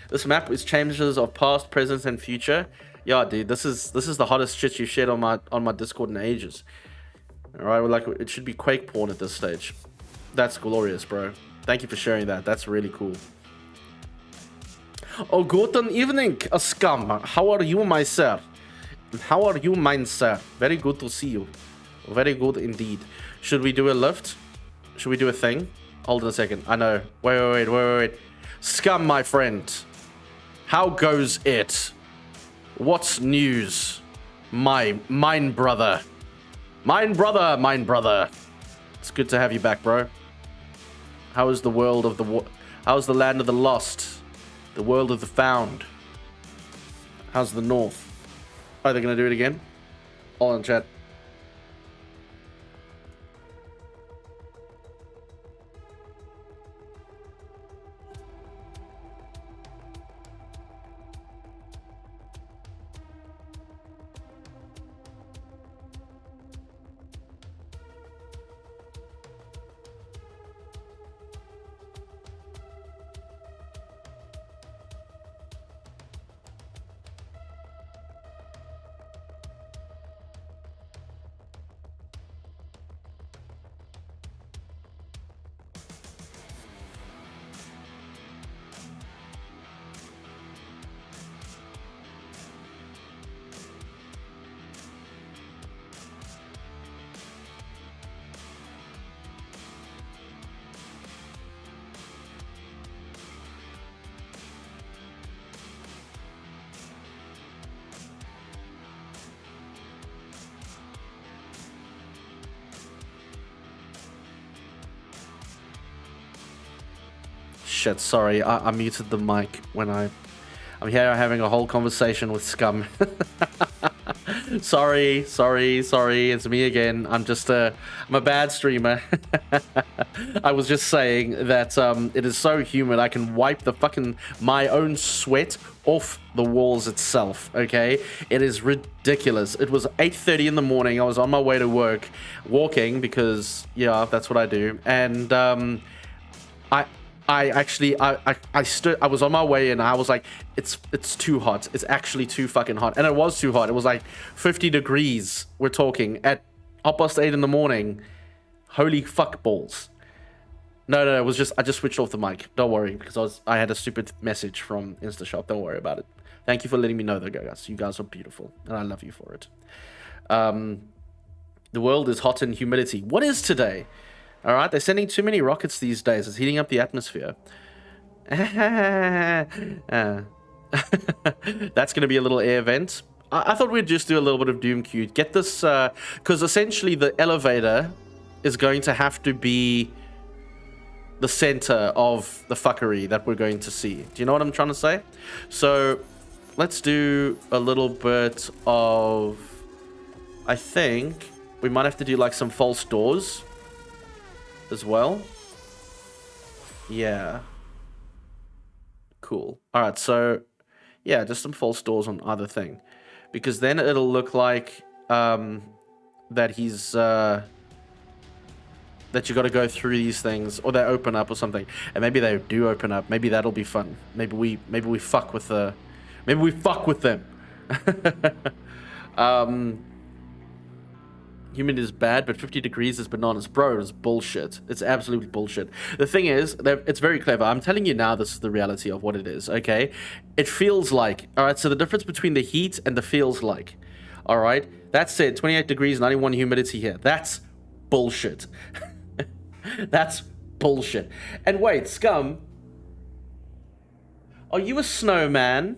This map is changes of past, present, and future. Yeah, dude, this is the hottest shit you've shared on my Discord in ages. Alright, well, like, it should be Quake porn at this stage. That's glorious, bro. Thank you for sharing that. That's really cool. Oh, guten evening, scum. How are you, my sir? How are you, mine sir? Very good to see you. Very good indeed. Should we do a lift? Should we do a thing? Hold on a second. I know. Wait. Scum, my friend. How goes it? What's news? Mine brother. Mine brother. It's good to have you back, bro. How is the world of the... How's the land of the lost? The world of the found? How's the north? Oh, they're gonna do it again? Hold on, chat. Shit, sorry, I muted the mic when I'm here having a whole conversation with Scum. sorry, it's me again. I'm a bad streamer. I was just saying that it is so humid I can wipe my own sweat off the walls itself, okay? It is ridiculous. It was 8:30 in the morning. I was on my way to work, walking because, yeah, that's what I do. And I was on my way and I was like, it's too hot. It's actually too fucking hot. And it was too hot. It was like 50 degrees, we're talking, at 8:30 in the morning. Holy fuck balls. No, it was just, I just switched off the mic. Don't worry, because I had a stupid message from InstaShop. Don't worry about it. Thank you for letting me know, though, guys. You guys are beautiful, and I love you for it. The world is hot in humidity. What is today? All right, they're sending too many rockets these days. It's heating up the atmosphere. That's going to be a little air vent. I thought we'd just do a little bit of Doom Q. Get this, because essentially the elevator is going to have to be the center of the fuckery that we're going to see. Do you know what I'm trying to say? So let's do a little bit of, I think we might have to do like some false doors as well. Yeah. Cool. All right. So yeah, just some false doors on either thing, because then it'll look like that he's that you got to go through these things, or they open up or something, and maybe they do open up. Maybe that'll be fun. Maybe we fuck with the, maybe we fuck with them. Humid is bad, but 50 degrees is bananas. Bro, it's bullshit. It's absolutely bullshit. The thing is, it's very clever. I'm telling you now, this is the reality of what it is, okay? It feels like, all right, so the difference between the heat and the feels like, all right? That said, 28 degrees, 91 humidity here. That's bullshit. That's bullshit. And wait, Scum, are you a snowman?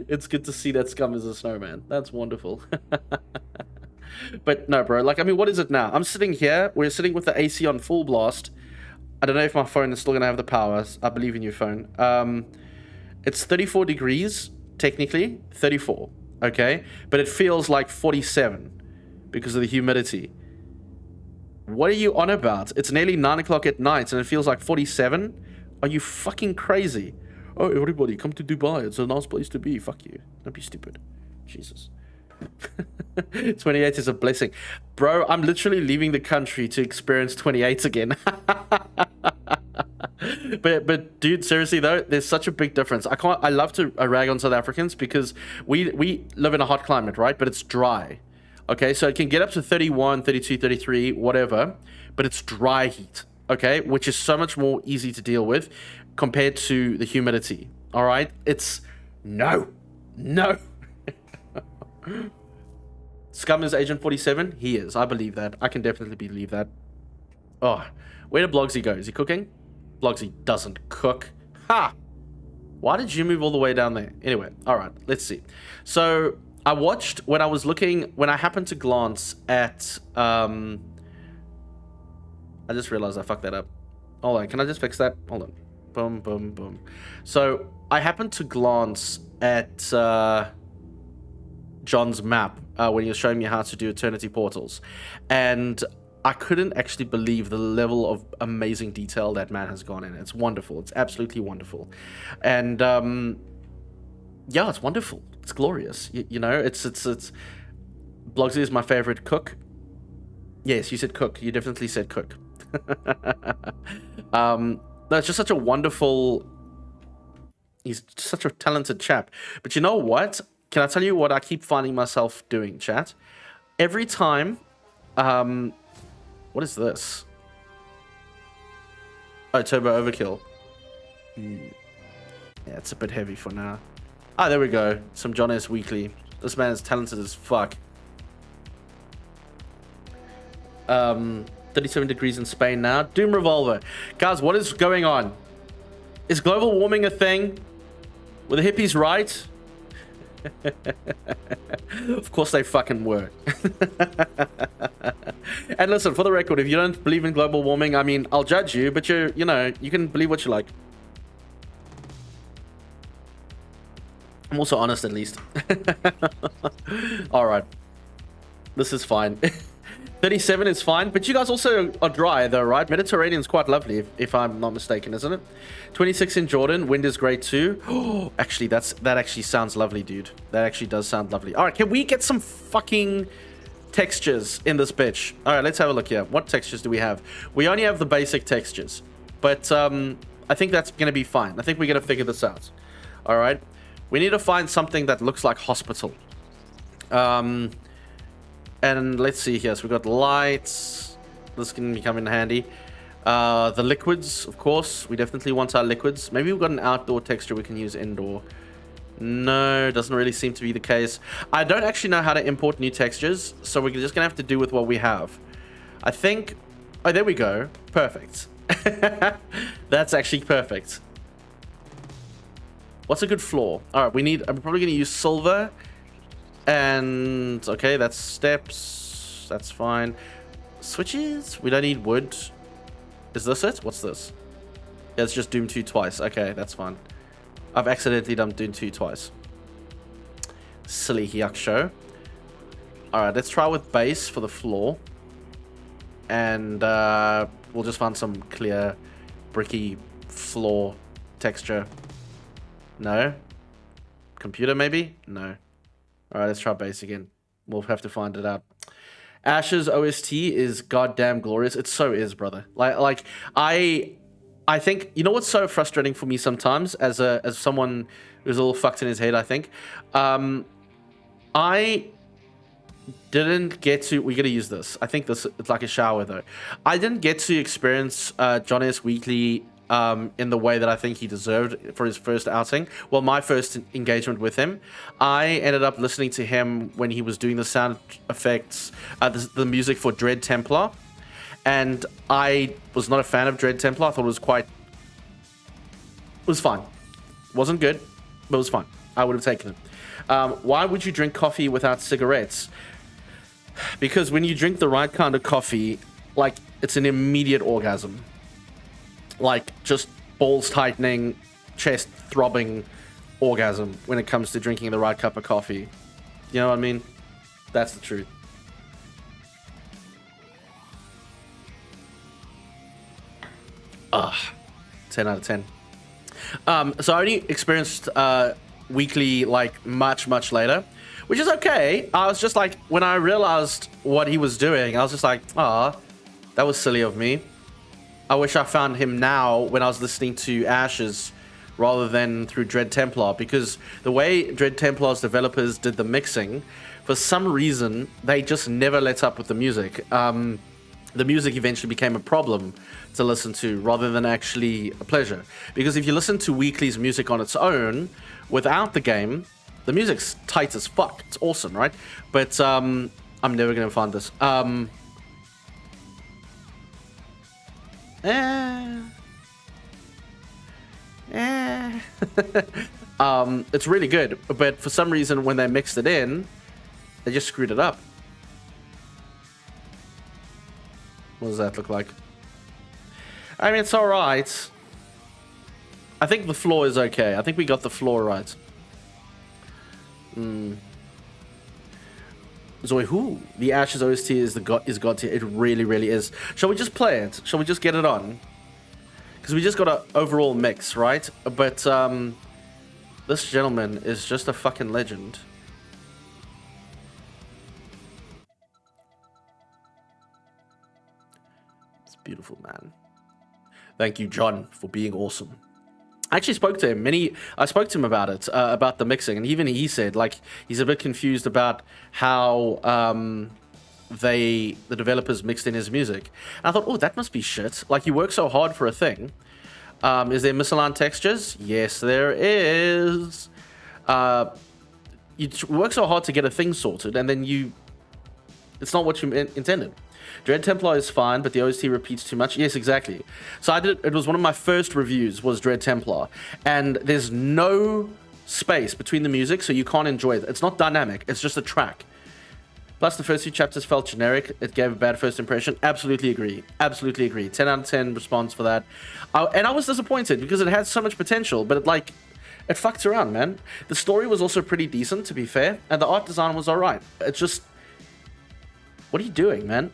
It's good to see that Scum is a snowman. That's wonderful. But no, bro, like, I mean, what is it now? I'm sitting here. We're sitting with the AC on full blast. I don't know if my phone is still going to have the power. I believe in your phone. It's 34 degrees, technically. 34, okay? But it feels like 47 because of the humidity. What are you on about? It's nearly 9 o'clock at night and it feels like 47? Are you fucking crazy? Oh, everybody, come to Dubai. It's a nice place to be. Fuck you. Don't be stupid. Jesus. 28 is a blessing. Bro, I'm literally leaving the country to experience 28 again. But dude, seriously though, there's such a big difference. I love to rag on South Africans because we live in a hot climate, right? But it's dry. Okay, so it can get up to 31, 32, 33, whatever, but it's dry heat, okay, which is so much more easy to deal with compared to the humidity, all right? It's no. Scum is Agent 47? He is, I believe that. I can definitely believe that. Oh, where did Blogsy go? Is he cooking? Blogsy doesn't cook. Ha! Why did you move all the way down there? Anyway, all right, let's see. So I watched, when I happened to glance at, I just realized I fucked that up. Hold on, can I just fix that? Hold on. Boom, boom, boom. So I happened to glance at John's map when he was showing me how to do Eternity Portals. And I couldn't actually believe the level of amazing detail that man has gone in. It's wonderful. It's absolutely wonderful. And yeah, it's wonderful. It's glorious. You know, it's Blogsy is my favorite cook. Yes, you said cook. You definitely said cook. No, it's just such a wonderful, he's such a talented chap. But you know what? Can I tell you what I keep finding myself doing, chat? Every time, what is this? Oh, Turbo Overkill. Yeah, it's a bit heavy for now. Ah, there we go. Some John S. Weekly. This man is talented as fuck. 37 degrees in Spain now. Doom Revolver. Guys, what is going on? Is global warming a thing? Were the hippies right? Of course they fucking were. And listen, for the record, if you don't believe in global warming, I mean, I'll judge you, but you know, you can believe what you like. I'm also honest, at least. All right. This is fine. 37 is fine, but you guys also are dry though, right? Mediterranean's quite lovely, if I'm not mistaken, isn't it? 26 in Jordan, wind is great too. Oh, actually, that actually sounds lovely, dude. That actually does sound lovely. All right, can we get some fucking textures in this bitch? All right, let's have a look here. What textures do we have? We only have the basic textures, but I think that's gonna be fine. I think we're gonna figure this out. All right, we need to find something that looks like hospital. And let's see here. So we've got lights. This can come in handy. The liquids, of course. We definitely want our liquids. Maybe we've got an outdoor texture we can use indoor. No, doesn't really seem to be the case. I don't actually know how to import new textures, so we're just gonna have to do with what we have. I think... Oh, there we go. Perfect. That's actually perfect. What's a good floor? All right, we need... I'm probably gonna use silver. And... Okay, that's steps. That's fine. Switches? We don't need wood. Is this it? What's this? Yeah, it's just Doom 2 twice. Okay, that's fine. I've accidentally done Doom 2 twice. Silly Hyacsho. Alright, let's try with base for the floor. And we'll just find some clear, bricky floor texture. No? Computer, maybe? No. Alright, let's try base again. We'll have to find it out. Ash's OST is goddamn glorious. It so is, brother. Like I think, you know what's so frustrating for me sometimes as someone who's a little fucked in his head, I think. I didn't get to... We're going to use this. I think this it's like a shower, though. I didn't get to experience John S. Wheatley in the way that I think he deserved for his first outing. Well, my first engagement with him. I ended up listening to him when he was doing the sound effects, the music for Dread Templar. And I was not a fan of Dread Templar. I thought it was quite... It was fine. Wasn't good, but it was fine. I would have taken it. Why would you drink coffee without cigarettes? Because when you drink the right kind of coffee, like, it's an immediate orgasm. Like, just balls tightening, chest throbbing orgasm when it comes to drinking the right cup of coffee. You know what I mean? That's the truth. Ugh. 10 out of 10. So I only experienced Weekly like much later, which is okay. I was just like, when I realized what he was doing, I was just like, ah, that was silly of me. I wish I found him now when I was listening to Ashes rather than through Dread Templar, because the way Dread Templar's developers did the mixing, for some reason they just never let up with the music. The music eventually became a problem to listen to rather than actually a pleasure. Because if you listen to Weekly's music on its own, without the game, the music's tight as fuck. It's awesome, right? But I'm never going to find this. It's really good. But for some reason, when they mixed it in, they just screwed it up. What does that look like? I mean, it's alright. I think the floor is okay. I think we got the floor right. Zoe, who? The Ashes OST is God tier. It really is. Shall we just play it? Shall we just get it on? Because we just got an overall mix, right? But this gentleman is just a fucking legend. Beautiful, man. Thank you, John, for being awesome. I actually spoke to him. I spoke to him about it, about the mixing, and even he said, like, he's a bit confused about how the developers mixed in his music. And I thought, oh, that must be shit. Like, you work so hard for a thing. Is there misaligned textures? Yes, there is. You work so hard to get a thing sorted, and then it's not what you intended. Dread Templar is fine, but the OST repeats too much. Yes, exactly. So it was one of my first reviews was Dread Templar, and there's no space between the music, so you can't enjoy it. It's not dynamic, it's just a track. Plus, the first few chapters felt generic. It gave a bad first impression. Absolutely agree. 10 out of 10 response for that. And I was disappointed because it had so much potential, but it fucked around, man. The story was also pretty decent, to be fair, and the art design was alright. It's just... What are you doing, man?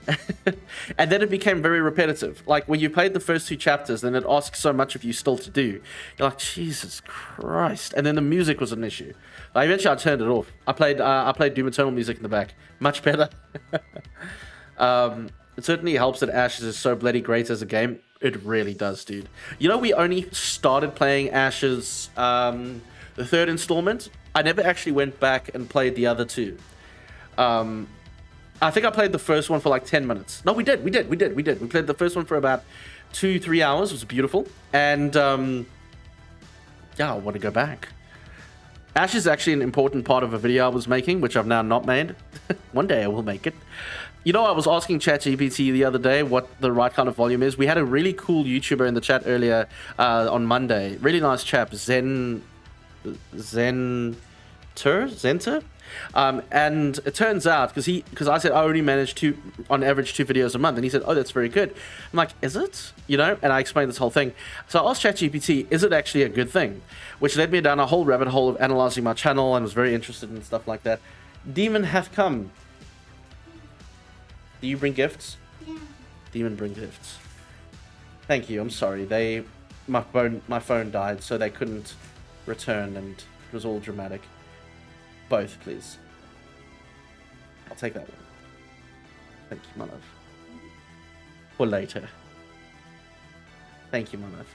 And then it became very repetitive. Like, when you played the first two chapters, then it asks so much of you still to do. You're like, Jesus Christ. And then the music was an issue. Like, eventually I turned it off. I played Doom Eternal music in the back. Much better. It certainly helps that Ashes is so bloody great as a game. It really does, dude. You know, we only started playing Ashes, the third installment. I never actually went back and played the other two. I think I played the first one for like 10 minutes. No, we did. We played the first one for about 2-3 hours. It was beautiful. And yeah, I want to go back. Ash is actually an important part of a video I was making, which I've now not made. One day I will make it. You know, I was asking ChatGPT the other day what the right kind of volume is. We had a really cool YouTuber in the chat earlier on Monday. Really nice chap, Zenter? And it turns out, because I said I only manage on average 2 videos a month, and he said, oh, that's very good. I'm like, is it? You know, and I explained this whole thing. So I asked ChatGPT, is it actually a good thing? Which led me down a whole rabbit hole of analyzing my channel, and was very interested in stuff like that. Demon hath come. Do you bring gifts? Yeah. Demon bring gifts. Thank you. I'm sorry. My phone died, so they couldn't return, and it was all dramatic. Both, please. I'll take that one. Thank you, my love. For later. Thank you, my love.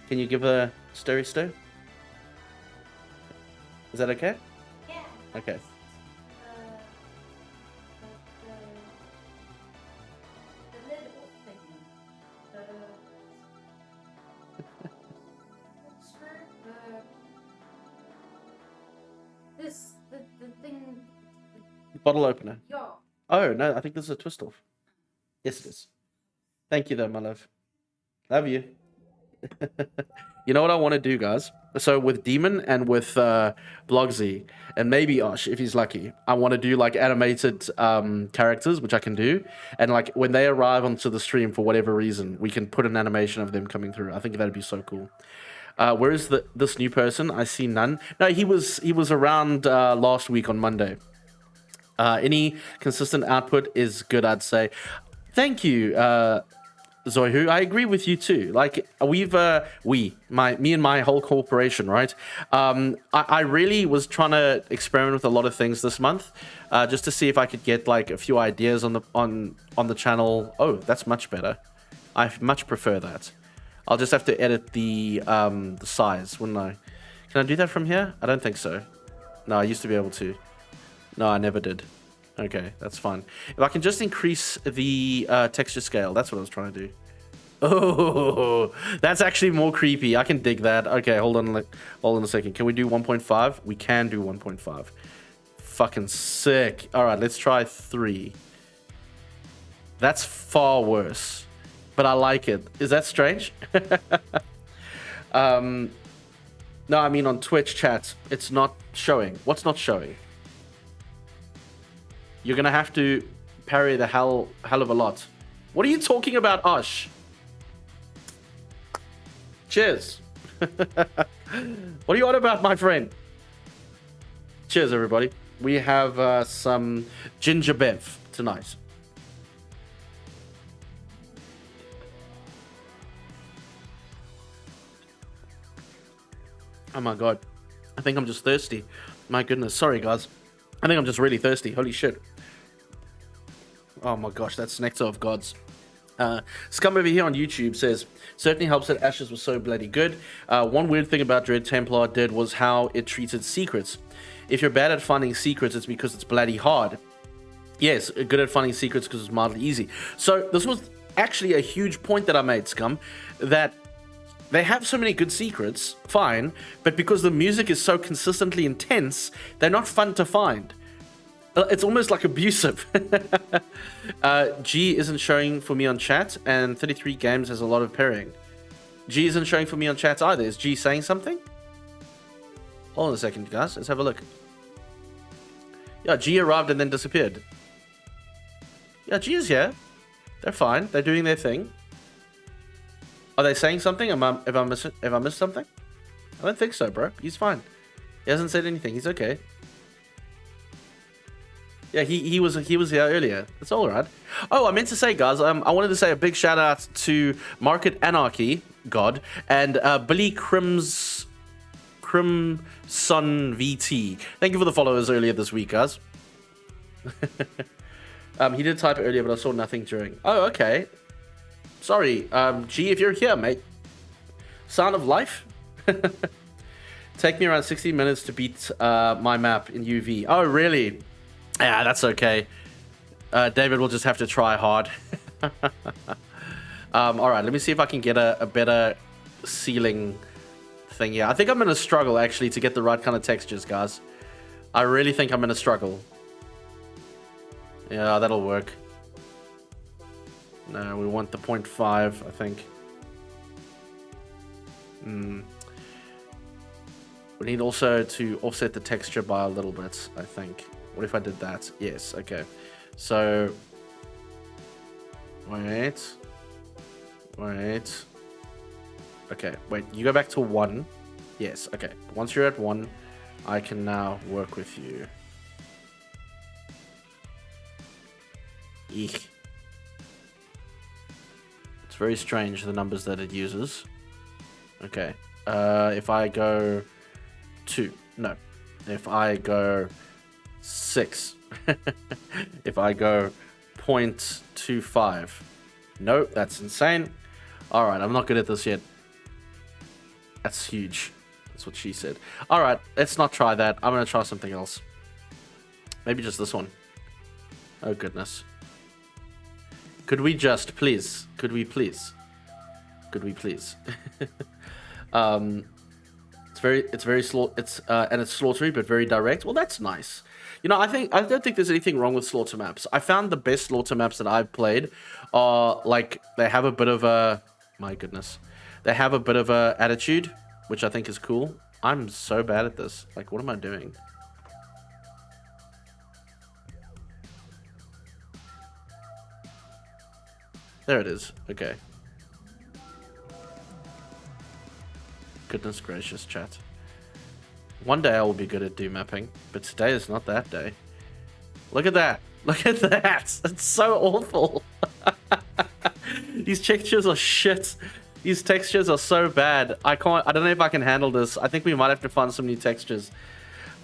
Can you give a stirry stir? Is that okay? Yeah. Okay. The little thing. The thing. Bottle opener. Yeah. Oh, no, I think this is a twist off. Yes, it is. Thank you, though, my love. Love you. You know what I want to do, guys? So with Demon and with Blogsy, and maybe Osh, if he's lucky, I want to do like animated characters, which I can do. And like when they arrive onto the stream for whatever reason, we can put an animation of them coming through. I think that'd be so cool. Where is this new person? I see none. No, he was around last week on Monday. Any consistent output is good, I'd say. Thank you, Zoihu. I agree with you too. Like me and my whole corporation, right? I really was trying to experiment with a lot of things this month, just to see if I could get like a few ideas on the channel. Oh, that's much better. I much prefer that. I'll just have to edit the size, wouldn't I? Can I do that from here? I don't think so. No, I used to be able to. No, I never did. Okay, that's fine. If I can just increase the texture scale, that's what I was trying to do. Oh, that's actually more creepy. I can dig that. Okay, hold on a second. Can we do 1.5? We can do 1.5. Fucking sick. All right, let's try 3. That's far worse. But I like it. Is that strange? No, I mean on Twitch chat, it's not showing. What's not showing? You're gonna have to parry the hell of a lot. What are you talking about, Osh? Cheers. What are you on about, my friend? Cheers, everybody. We have some ginger bev tonight. Oh my god. I think I'm just thirsty. My goodness. Sorry, guys. I think I'm just really thirsty. Holy shit. Oh my gosh, that's nectar of gods. Scum over here on YouTube says, certainly helps that Ashes was so bloody good. One weird thing about Dread Templar did was how it treated secrets. If you're bad at finding secrets, it's because it's bloody hard. Yes, good at finding secrets because it's mildly easy. So this was actually a huge point that I made, Scum, that they have so many good secrets, fine, but because the music is so consistently intense, they're not fun to find. It's almost like abusive. G isn't showing for me on chat, and 33 Games has a lot of pairing. G isn't showing for me on chat either. Is G saying something? Hold on a second, guys. Let's have a look. Yeah, G arrived and then disappeared. Yeah, G is here. They're fine. They're doing their thing. Are they saying something? If I missed something? I don't think so, bro. He's fine. He hasn't said anything. He's okay. Yeah, he was here earlier. It's all right. Oh, I meant to say, guys. I wanted to say a big shout out to Market Anarchy God and Billy Crimson VT. Thank you for the followers earlier this week, guys. He did type earlier, but I saw nothing during. Oh, okay. Sorry, G, if you're here, mate. Sound of Life? Take me around 60 minutes to beat my map in UV. Oh, really? Yeah, that's okay. David will just have to try hard. All right, let me see if I can get a better ceiling thing here. I think I'm going to struggle, actually, to get the right kind of textures, guys. I really think I'm going to struggle. Yeah, that'll work. No, we want the 0.5, I think. We need also to offset the texture by a little bit, I think. What if I did that? Yes, okay. So, wait. Okay, wait, you go back to 1. Yes, okay. Once you're at 1, I can now work with you. Eek. It's very strange, the numbers that it uses. Okay. If I go 2. No. If I go 6. If I go 0.25. No, that's insane. Alright, I'm not good at this yet. That's huge. That's what she said. Alright, let's not try that. I'm going to try something else. Maybe just this one. Oh, goodness. Could we just, please? Could we please? Could we please? It's very and it's slaughtery, but very direct. Well, that's nice. You know, I don't think there's anything wrong with slaughter maps. I found the best slaughter maps that I've played are like they have a bit of a, my goodness, they have a bit of a attitude, which I think is cool. I'm so bad at this. Like, what am I doing? There it is. Okay. Goodness gracious, chat. One day I will be good at do mapping, but today is not that day. Look at that. Look at that. It's so awful. These textures are shit. These textures are so bad. I don't know if I can handle this. I think we might have to find some new textures.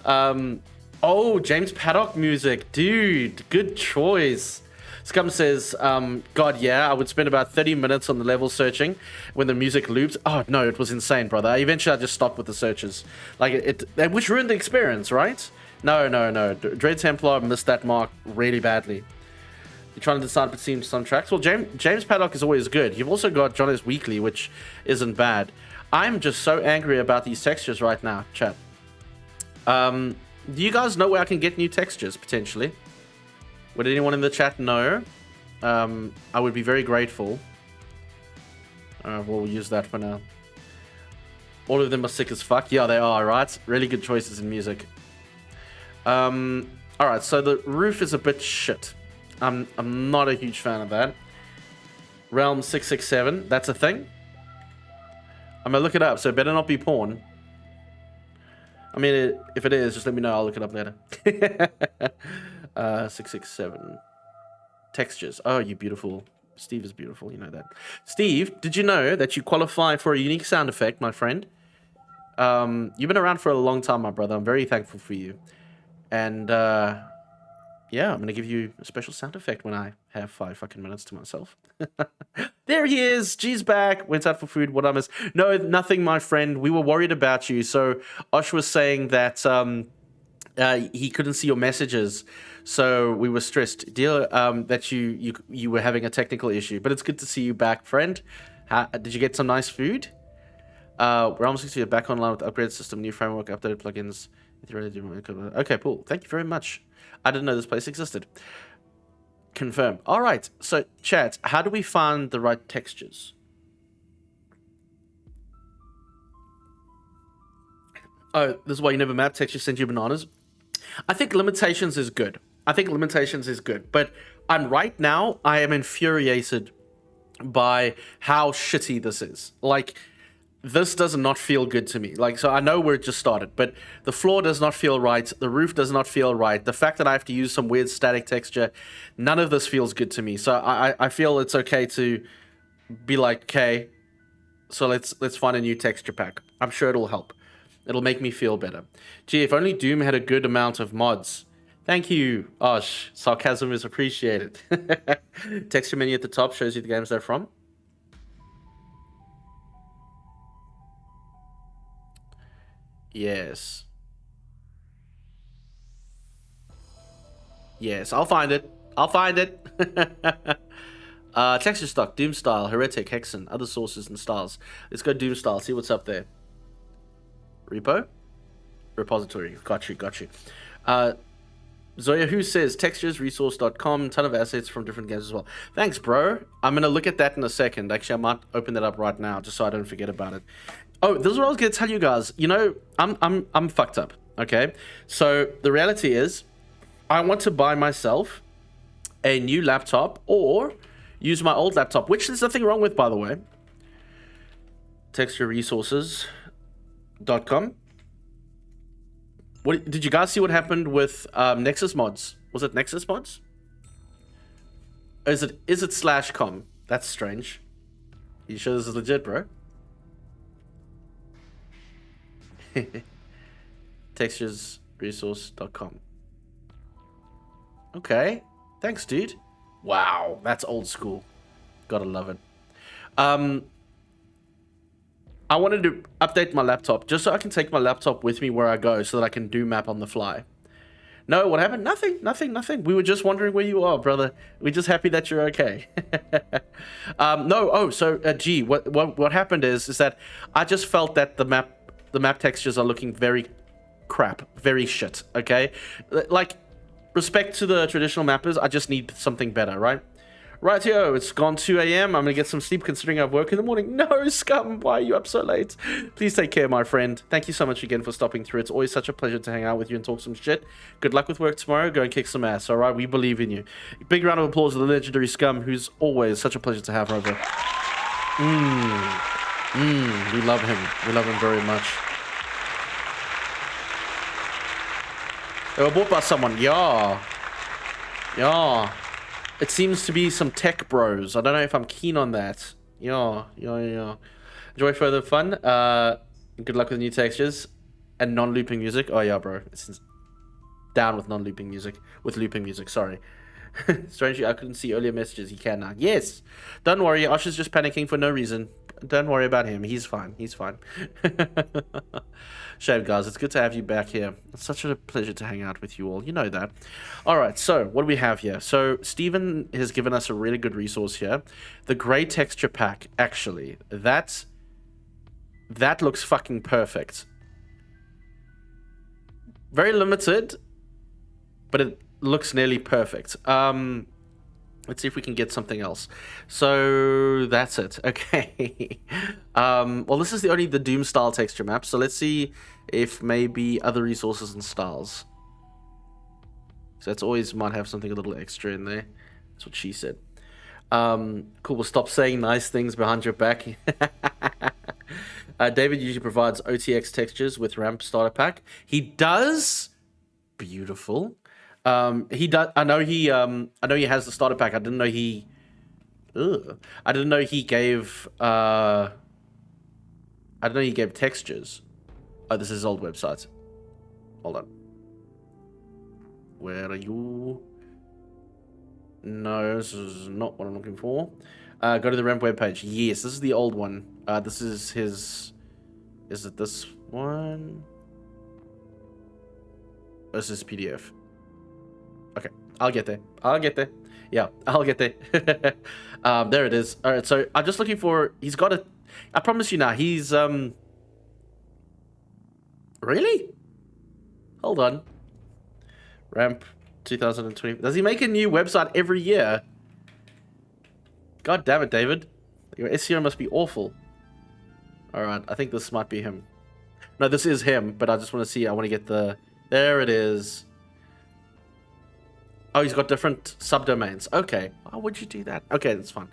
Oh, James Paddock music. Dude, good choice. Scum says, God, yeah, I would spend about 30 minutes on the level searching when the music loops. Oh, no, it was insane, brother. Eventually, I just stopped with the searches. Like, which ruined the experience, right? No. Dread Templar missed that mark really badly. You're trying to decide between some tracks? Well, James Paddock is always good. You've also got Johnny's Weekly, which isn't bad. I'm just so angry about these textures right now, chat. Do you guys know where I can get new textures, potentially? Would anyone in the chat know? I would be very grateful. We'll use that for now. All of them are sick as fuck. Yeah, they are, right? Really good choices in music. Alright, so the roof is a bit shit. I'm not a huge fan of that. Realm 667, that's a thing? I'm gonna look it up, so it better not be porn. I mean, if it is, just let me know. I'll look it up later. 667. Textures. Oh, you beautiful. Steve is beautiful. You know that. Steve, did you know that you qualify for a unique sound effect, my friend? You've been around for a long time, my brother. I'm very thankful for you. And, yeah, I'm going to give you a special sound effect when I have 5 fucking minutes to myself. There he is. G's back. Went out for food. What I miss? No, nothing, my friend. We were worried about you. So Osh was saying that he couldn't see your messages. So we were stressed. Deal that you were having a technical issue. But it's good to see you back, friend. Did you get some nice food? Realm 60 are back online with the upgraded system, new framework, updated plugins. Okay, cool. Thank you very much. I didn't know this place existed. Confirm. All right. So, chat, how do we find the right textures? Oh, this is why you never map textures, send you bananas. I think limitations is good. But right now, I am infuriated by how shitty this is. Like, this does not feel good to me. Like, so I know where it just started, but the floor does not feel right. The roof does not feel right. The fact that I have to use some weird static texture, none of this feels good to me. So I feel it's okay to be like, okay, so let's find a new texture pack. I'm sure it'll help. It'll make me feel better. Gee, if only Doom had a good amount of mods. Thank you, Osh. Sarcasm is appreciated. Texture menu at the top shows you the games they're from. Yes. Yes, I'll find it. I'll find it. Texture stock, Doom style, Heretic, Hexen, other sources and styles. Let's go Doom style, see what's up there. Repo? Repository. Got you. Zoya Who says texturesresource.com, ton of assets from different games as well. Thanks, bro. I'm gonna look at that in a second. Actually, I might open that up right now just so I don't forget about it. Oh, this is what I was gonna tell you guys. You know, I'm fucked up. Okay, so the reality is, I want to buy myself a new laptop or use my old laptop, which there's nothing wrong with, by the way. Textureresources.com. What did you guys see what happened with Nexus mods? Was it Nexus mods? Or is it /com? That's strange. You sure this is legit, bro? Texturesresource.com. Okay. Thanks, dude. Wow, that's old school. Gotta love it. I wanted to update my laptop just so I can take my laptop with me where I go so that I can do map on the fly. No, what happened? Nothing. We were just wondering where you are, brother. We're just happy that you're okay. Gee, what happened is that I just felt that the map textures are looking very crap, very shit, okay? Like, respect to the traditional mappers, I just need something better, right? Rightio, it's gone 2 a.m. I'm gonna get some sleep considering I have work in the morning. No, scum, why are you up so late? Please take care, my friend. Thank you so much again for stopping through. It's always such a pleasure to hang out with you and talk some shit. Good luck with work tomorrow. Go and kick some ass, all right? We believe in you. Big round of applause for the legendary Scum, who's always such a pleasure to have over. We love him. We love him very much. They were bought by someone. Yeah. It seems to be some tech bros. I don't know if I'm keen on that. Yeah. Enjoy further fun. Good luck with new textures and non-looping music. Oh yeah, bro. It's down with non-looping music. With looping music, sorry. Strangely, I couldn't see earlier messages. He can now. Yes. Don't worry. Oshar's just panicking for no reason. Don't worry about him. He's fine. Shame, guys. It's good to have you back here. It's such a pleasure to hang out with you all. You know that. All right. So what do we have here? So Steven has given us a really good resource here. The gray texture pack. Actually, that looks fucking perfect. Very limited, but it looks nearly perfect. Let's see if we can get something else. So that's it. Okay. Well, this is the Doom style texture map. So let's see if maybe other resources and styles. So that's always might have something a little extra in there. That's what she said. Cool. We'll stop saying nice things behind your back. David usually provides OTX textures with ramp starter pack. He does. Beautiful. He does. I know he has the starter pack. I didn't know he. I didn't know he gave. I didn't know he gave textures. Oh, this is his old website. Hold on. Where are you? No, this is not what I'm looking for. Go to the ramp webpage. Yes, this is the old one. This is his. Is it this one? This is PDF. Okay, I'll get there. Yeah, I'll get there. There it is. All right, so I'm just looking for. He's got a. I promise you now. He's Really? Hold on. Ramp 2020. Does he make a new website every year? God damn it, David. Your SEO must be awful. All right, I think this might be him. No, this is him, but I just want to see. I want to get the. There it is. Oh, he's got different subdomains. Okay. Why would you do that? Okay, that's fine.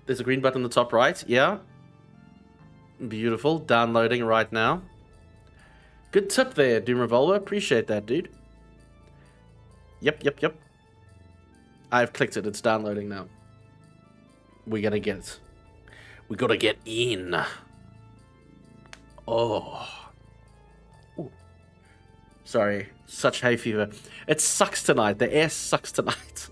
There's a green button on the top right. Yeah. Beautiful. Downloading right now. Good tip there, Doom Revolver. Appreciate that, dude. Yep. I've clicked it. It's downloading now. We're gonna get it. We gotta get in. Oh. Ooh. Sorry. Such hay fever. It sucks tonight. The air sucks tonight.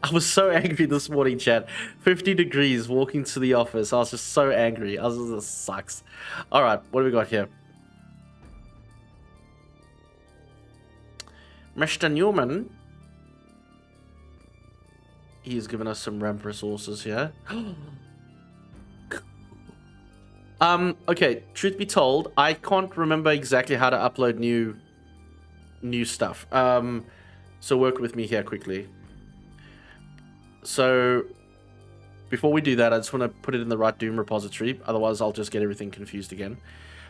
I was so angry this morning, Chad. 50 degrees walking to the office. I was just so angry. I was just, this sucks. Alright, what do we got here? Mr. Newman. He's given us some ramp resources here. Okay, truth be told, I can't remember exactly how to upload new stuff. So work with me here quickly. So before we do that, I just want to put it in the right Doom repository. Otherwise, I'll just get everything confused again.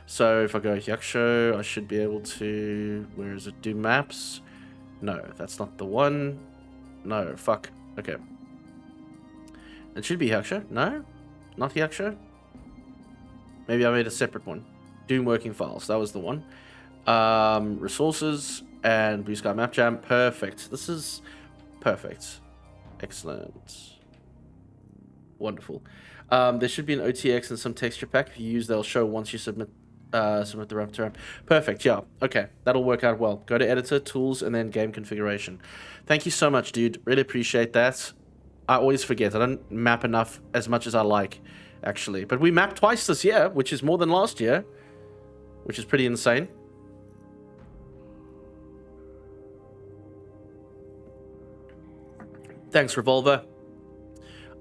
So if I go Hyacsho, I should be able to... Where is it? Doom maps? No, that's not the one. No, fuck. Okay. It should be Hyacsho. No? Not Hyacsho? Maybe I made a separate one. Doom working files. That was the one. Resources and Blue Sky Map Jam. Perfect. This is perfect. Excellent. Wonderful. There should be an OTX and some texture pack. If you use, they'll show once you submit the ramp to ramp. Perfect. Yeah. Okay. That'll work out well. Go to editor, tools, and then game configuration. Thank you so much, dude. Really appreciate that. I always forget. I don't map enough as much as I like, actually. But we mapped twice this year, which is more than last year, which is pretty insane. Thanks, Revolver.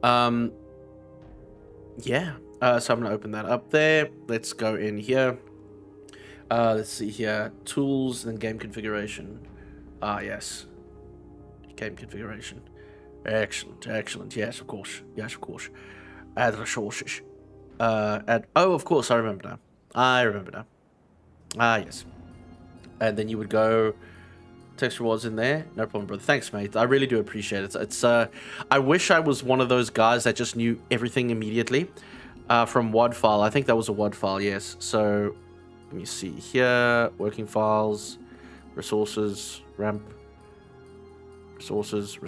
Yeah. So I'm going to open that up there. Let's go in here. Let's see here. Tools, then game configuration. Ah, yes. Game configuration. Excellent, excellent. Yes, of course. Yes, of course. Add resources. Oh, of course, I remember now. I remember now. Ah, yes. And then you would go... Text rewards in there. No problem, brother. Thanks, mate. I really do appreciate it. It's I wish I was one of those guys that just knew everything immediately from WAD file. I think that was a WAD file, yes. So let me see here. Working files, resources, ramp, resources.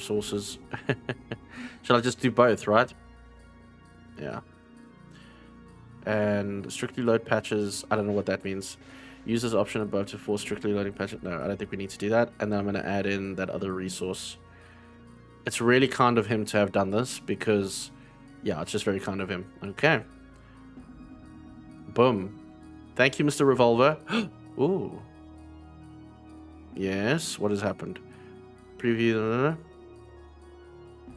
Shall I just do both, right? Yeah. And strictly load patches. I don't know what that means. Use this option above to force strictly loading patches. No, I don't think we need to do that. And then I'm going to add in that other resource. It's really kind of him to have done this because, yeah, it's just very kind of him. Okay. Boom. Thank you, Mr. Revolver. Ooh. Yes, what has happened? Preview.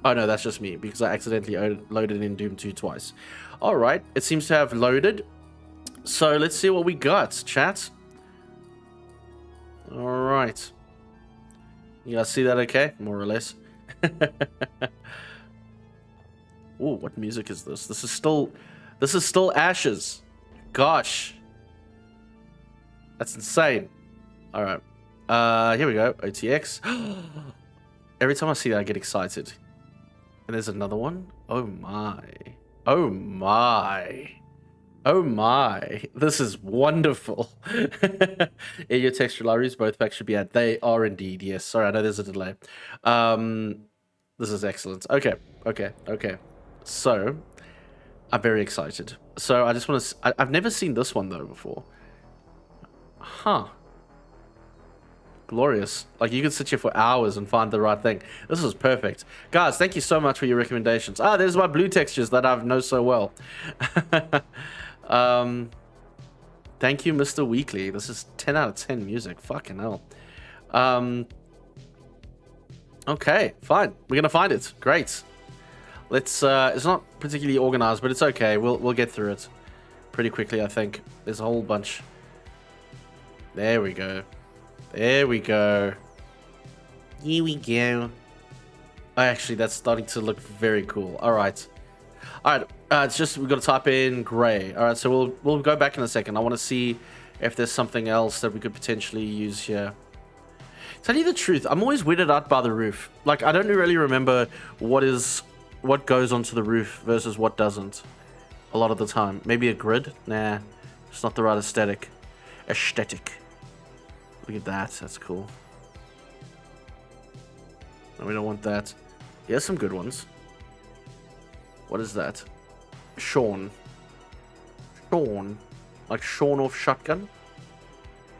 Oh, no, that's just me because I accidentally loaded in Doom 2 twice. All right, it seems to have loaded. So let's see what we got, chat. All right. You guys see that okay? More or less. Oh, what music is this? This is still Ashes. Gosh. That's insane. All right. Here we go. OTX. Every time I see that, I get excited. And there's another one. Oh my. Oh my. Oh my, this is wonderful. In your texture libraries, both packs should be added. They are indeed, yes. Sorry, I know there's a delay. This is excellent. Okay. So, I'm very excited. So, I just want to... I've never seen this one, though, before. Huh. Glorious. Like, you could sit here for hours and find the right thing. This is perfect. Guys, thank you so much for your recommendations. Ah, there's my blue textures that I know so well. Thank you, Mr. Weekly. This is 10 out of 10 music. Fucking hell. Okay, fine. We're gonna find it. Great. Let's. It's not particularly organized, but it's okay. We'll get through it pretty quickly, I think. There's a whole bunch. There we go. There we go. Here we go. Oh, actually, that's starting to look very cool. All right. All right. It's just we've got to type in gray. All right. So we'll go back in a second. I want to see if there's something else that we could potentially use here. Tell you the truth, I'm always weirded out by the roof. Like, I don't really remember what goes onto the roof versus what doesn't. A lot of the time. Maybe a grid? Nah. It's not the right aesthetic. Look at that. That's cool. No, we don't want that. Here's some good ones. What is that? Sean. Like Sean off Shotgun?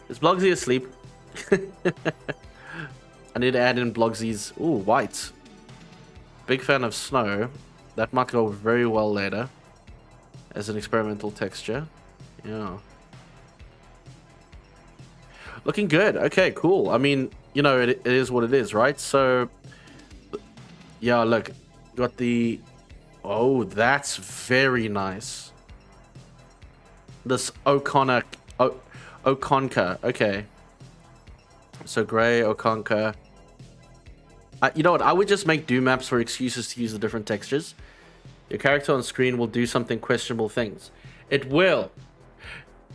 Is Blogsy asleep? I need to add in Blogsy's... Ooh, white. Big fan of snow. That might go very well later. As an experimental texture. Yeah. Looking good. Okay, cool. I mean, you know, it is what it is, right? So, yeah, look, got the... Oh, that's very nice. This Oconka, okay. So gray, Oconka. You know what? I would just make do maps for excuses to use the different textures. Your character on screen will do something questionable things. It will.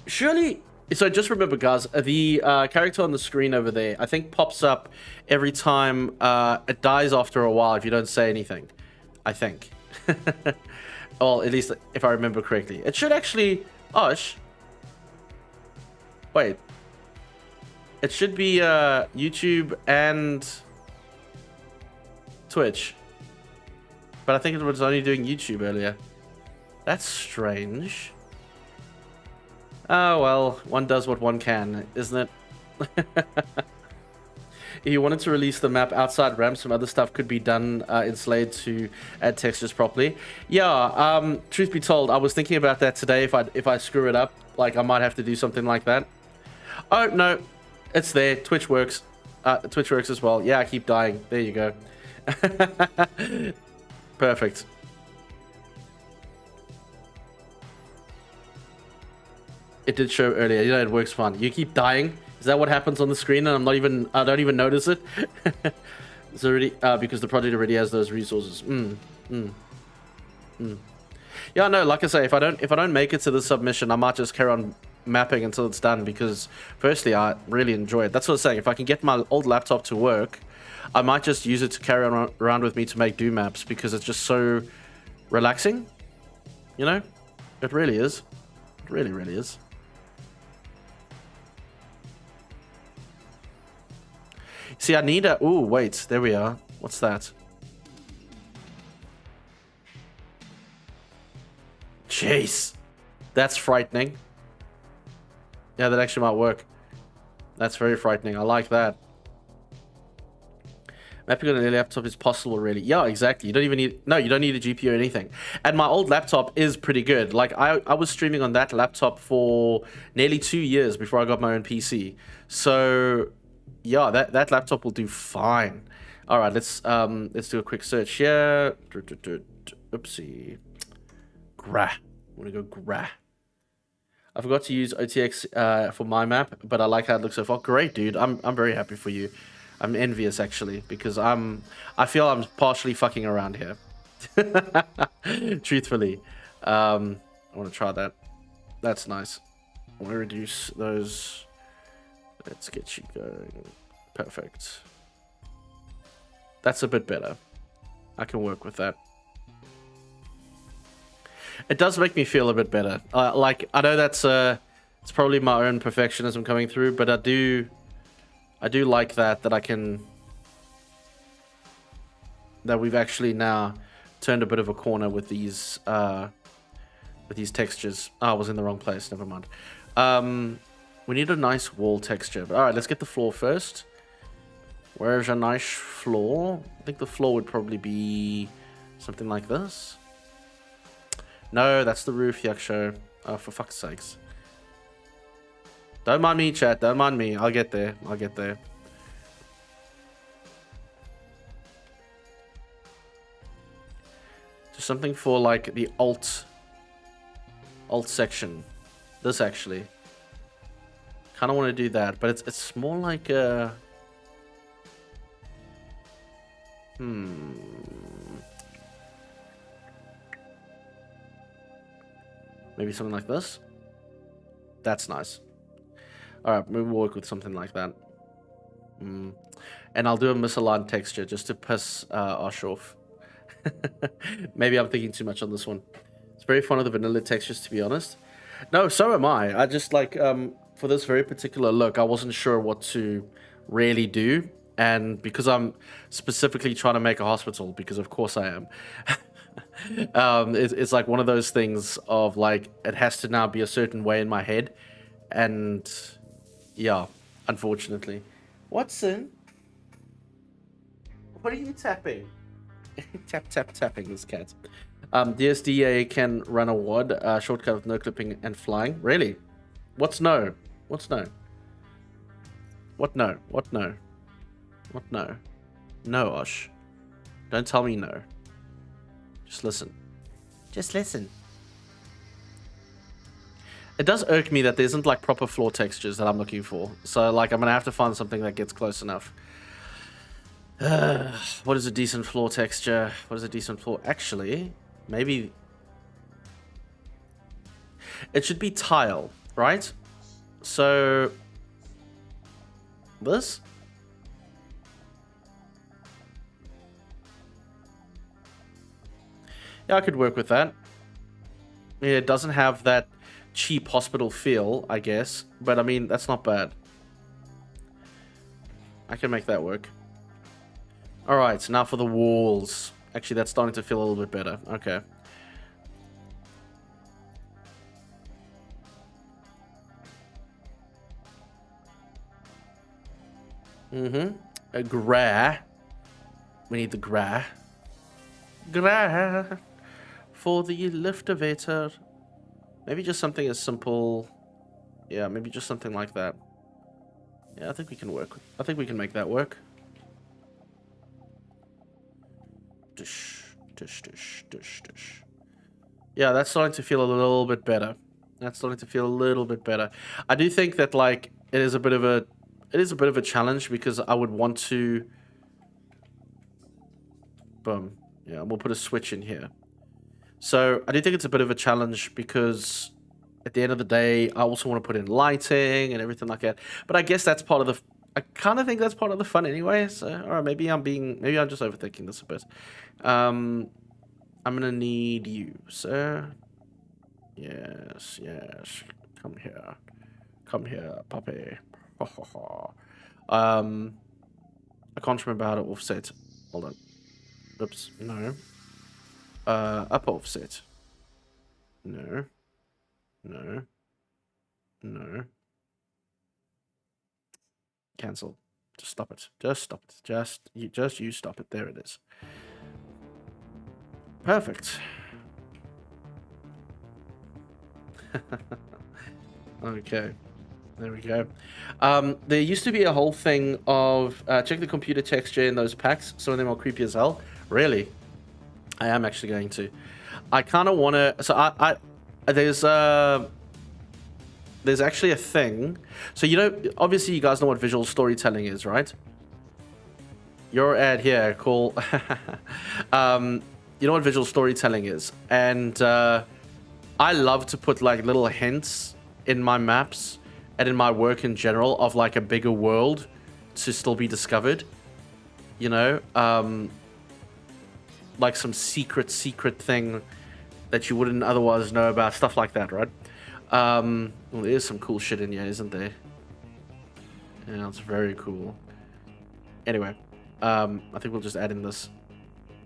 Surely... So just remember, guys, the character on the screen over there, I think pops up every time it dies after a while if you don't say anything. I think. Well, at least if I remember correctly. It should actually... Osh. Wait. It should be YouTube and Twitch. But I think it was only doing YouTube earlier. That's strange. Oh, well, one does what one can, isn't it? If you wanted to release the map outside RAM, some other stuff could be done in Slade to add textures properly. Yeah, truth be told, I was thinking about that today. If I screw it up, like I might have to do something like that. Oh, no, it's there. Twitch works. Twitch works as well. Yeah, I keep dying. There you go. Perfect. It did show earlier. You know, it works fine. You keep dying. Is that what happens on the screen and I don't even notice it? It's already because the project already has those resources. Yeah, no, like I say, if I don't make it to the submission, I might just carry on mapping until it's done, because firstly I really enjoy it. That's what I was saying. If I can get my old laptop to work, I might just use it to carry on around with me to make do maps, because it's just so relaxing. You know? It really is. It really, really is. See, I need a... Ooh, wait. There we are. What's that? Jeez. That's frightening. Yeah, that actually might work. That's very frightening. I like that. Mapping on a laptop is possible, really. Yeah, exactly. You don't even need... No, you don't need a GPU or anything. And my old laptop is pretty good. Like, I was streaming on that laptop for nearly 2 years before I got my own PC. So... yeah, that laptop will do fine. All right, let's do a quick search here. Oopsie. Gra. I'm gonna go Gra. I forgot to use OTX for my map, but I like how it looks so far. Great, dude. I'm very happy for you. I'm envious actually, because I feel I'm partially fucking around here. Truthfully, I want to try that. That's nice. I want to reduce those. Let's get you going. Perfect. That's a bit better. I can work with that. It does make me feel a bit better. Like, I know that's it's probably my own perfectionism coming through, but I do like that I can, that we've actually now turned a bit of a corner with these textures. Oh, I was in the wrong place. Never mind. We need a nice wall texture. But all right, let's get the floor first. Where's a nice floor? I think the floor would probably be something like this. No, that's the roof, Hyacsho. Oh, for fuck's sakes. Don't mind me, chat. Don't mind me. I'll get there. I'll get there. Just something for like the alt section. This actually. Kind of want to do that, but it's more like a... Maybe something like this. That's nice. Alright, we'll work with something like that. And I'll do a misaligned texture just to piss Osh off. Maybe I'm thinking too much on this one. It's very fond of the vanilla textures, to be honest. No, so am I. I just like... for this very particular look, I wasn't sure what to really do. And because I'm specifically trying to make a hospital, because of course I am, it's like one of those things of like, it has to now be a certain way in my head. And yeah, unfortunately. Watson? What are you tapping? Tapping this cat. DSDA can run a WOD, shortcut with no clipping and flying. Really? What's no? What's no? What no? What no? What no? No, Osh. Don't tell me no. Just listen. Just listen. It does irk me that there isn't like proper floor textures that I'm looking for. So like I'm gonna have to find something that gets close enough. What is a decent floor texture? What is a decent floor? Actually, maybe it should be tile, right? So this. Yeah, I could work with that. Yeah, it doesn't have that cheap hospital feel, I guess. But, I mean, that's not bad. I can make that work. Alright, now for the walls. Actually, that's starting to feel a little bit better. Okay. A gra. We need the gra. Gra. For the lift-ovator. Maybe just something as simple. Yeah, maybe just something like that. Yeah, I think we can work. I think we can make that work. Dish, dish, dish, dish, dish. Yeah, that's starting to feel a little bit better. That's starting to feel a little bit better. I do think that like it is a bit of a challenge because I would want to. Boom. Yeah, we'll put a switch in here. So I do think it's a bit of a challenge because at the end of the day, I also want to put in lighting and everything like that. But I guess that's part of the. I kind of think that's part of the fun anyway. So, all right, maybe I'm just overthinking this a bit. I'm gonna need you, sir. Yes, yes. Come here, puppy. I can't remember how to offset. Hold on. Oops, no. Up offset. No. No. No. Cancel. Just stop it. Just stop it. Just you stop it. There it is. Perfect. Okay. There we go. There used to be a whole thing of check the computer texture in those packs. Some of them are creepy as hell. Really? I am actually going to. I kind of want to. So there's actually a thing. So you know, obviously you guys know what visual storytelling is, right? Your ad here, cool. You know what visual storytelling is, and I love to put like little hints in my maps and in my work in general of like a bigger world to still be discovered. You know, like some secret thing that you wouldn't otherwise know about, stuff like that, right? Well, there's some cool shit in here, isn't there? Yeah, it's very cool. Anyway, I think we'll just add in this.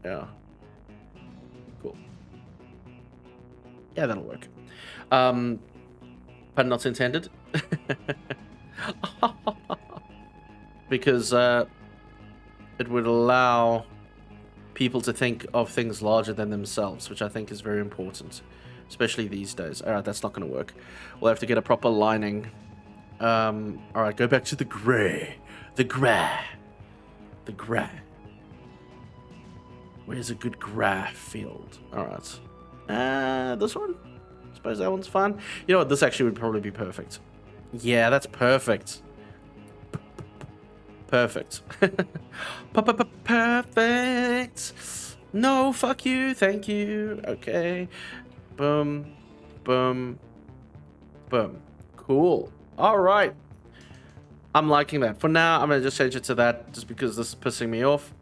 Yeah. Cool. Yeah, that'll work. Pun not intended. Because it would allow people to think of things larger than themselves, which I think is very important, especially these days. All right, that's not going to work. We'll have to get a proper lining. All right, go back to the gray. The gra. Where's a good gra field? All right. This one? I suppose that one's fine. You know what? This actually would probably be perfect. Yeah, that's perfect. Perfect. Perfect. No, fuck you. Thank you. Okay. Boom. Boom. Boom. Cool. All right. I'm liking that. For now, I'm going to just change it to that just because this is pissing me off.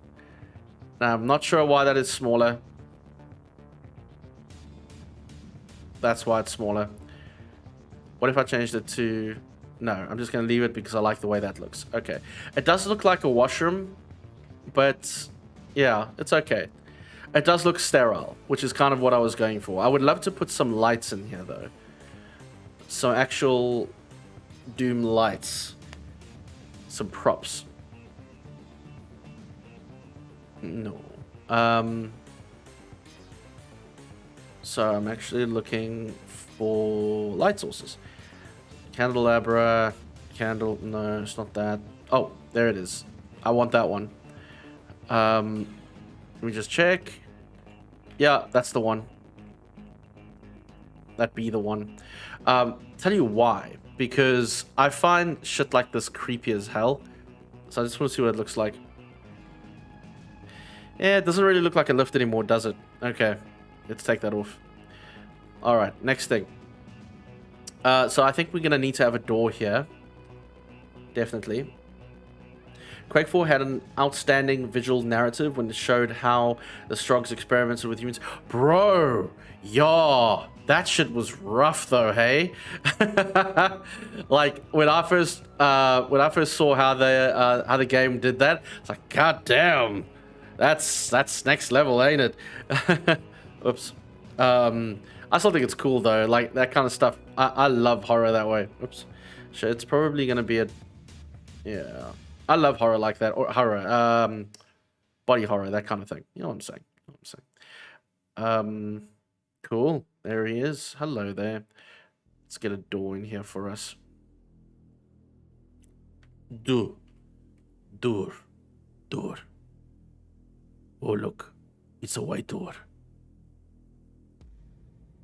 Now, I'm not sure why that is smaller. That's why it's smaller. What if I changed it to... No, I'm just going to leave it because I like the way that looks. Okay. It does look like a washroom, but yeah, it's okay. It does look sterile, which is kind of what I was going for. I would love to put some lights in here, though. Some actual Doom lights. Some props. No. So I'm actually looking for light sources. Candelabra, candle, no, it's not that. Oh, there it is. I want that one. Let me just check. Yeah, that's the one. That'd be the one. Tell you why. Because I find shit like this creepy as hell. So I just want to see what it looks like. Yeah, it doesn't really look like a lift anymore, does it? Okay, let's take that off. Alright, next thing. So I think we're going to need to have a door here. Definitely. Quake 4 had an outstanding visual narrative when it showed how the Strogs experimented with humans. Bro, yeah, that shit was rough though, hey. Like when I first saw how the game did that, it's like, god damn, that's next level, ain't it? Oops. I still think it's cool though, like that kind of stuff. I love horror that way. Oops. Shit, it's probably gonna be a, yeah. I love horror like that, or horror, body horror, that kind of thing. You know what I'm saying? You know what I'm saying? Cool. There he is. Hello there. Let's get a door in here for us. Door. Door. Door. Oh, look. It's a white door.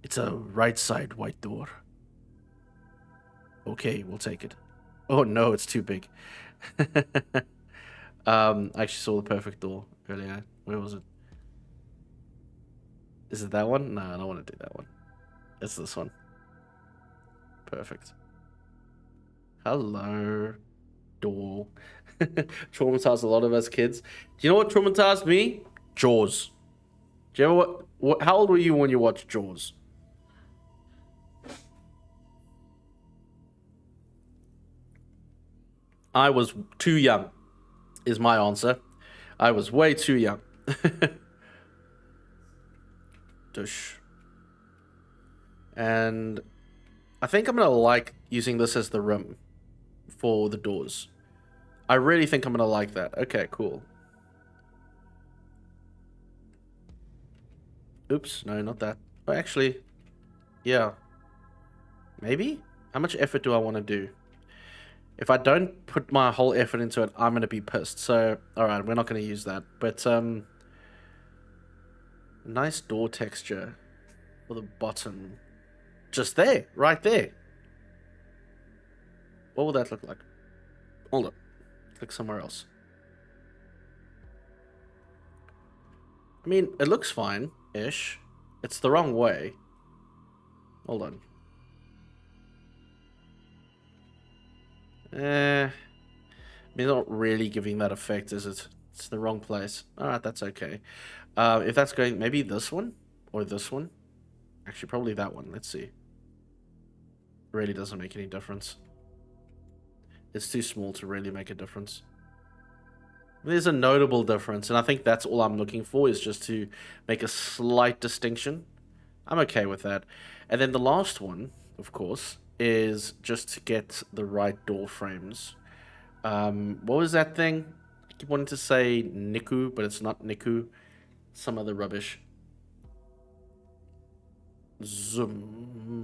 It's a right side white door. Okay, we'll take it. Oh no, it's too big. I actually saw the perfect door earlier. Where was it? Is it that one? No, I don't want to do that one. It's this one. Perfect. Hello. Door. Traumatized a lot of us kids. Do you know what traumatized me? Jaws. Do you ever what how old were you when you watched Jaws? I was too young, is my answer. I was way too young. Dush. And I think I'm going to like using this as the rim for the doors. I really think I'm going to like that. Okay, cool. Oops, no, not that. Oh, actually, yeah. Maybe? How much effort do I want to do? If I don't put my whole effort into it, I'm going to be pissed. So, alright, we're not going to use that. But, nice door texture for the bottom. Just there, right there. What will that look like? Hold up. Click somewhere else. I mean, it looks fine-ish. It's the wrong way. Hold on. I mean, not really giving that effect, is it? It's the wrong place. Alright, that's okay. If that's going, maybe this one? Or this one? Actually, probably that one. Let's see. Really doesn't make any difference. It's too small to really make a difference. There's a notable difference, and I think that's all I'm looking for, is just to make a slight distinction. I'm okay with that. And then the last one, of course, is just to get the right door frames. What was that thing? I keep wanting to say Niku, but it's not Niku. Some other rubbish. Zumba.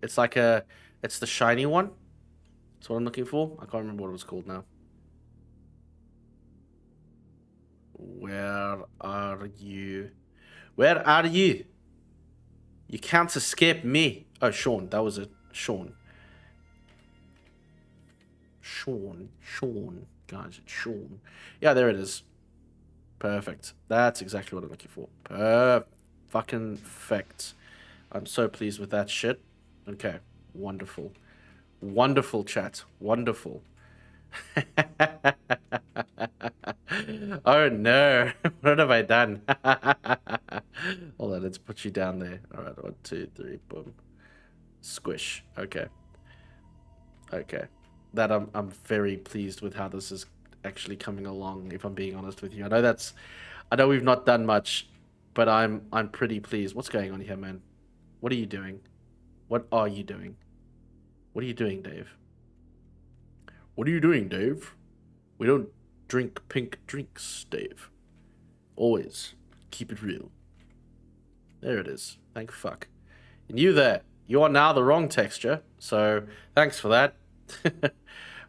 It's like it's the shiny one. That's what I'm looking for. I can't remember what it was called now. Where are you? Where are you? You can't escape me. Oh, Sean. That was it. Sean. Sean. Guys, it's Sean. Yeah, there it is. Perfect. That's exactly what I'm looking for. Fucking fact. I'm so pleased with that shit. Okay. Wonderful. Wonderful, chat. Wonderful. Oh no. What have I done? Hold on, let's put you down there. Alright, 1, 2, 3, boom. Squish. Okay. Okay. That I'm very pleased with how this is actually coming along, if I'm being honest with you. I know we've not done much, but I'm pretty pleased. What's going on here, man? What are you doing? What are you doing? What are you doing, Dave? What are you doing, Dave? We don't drink pink drinks, Dave. Always keep it real. There it is. Thank fuck. And you there. You are now the wrong texture, so thanks for that.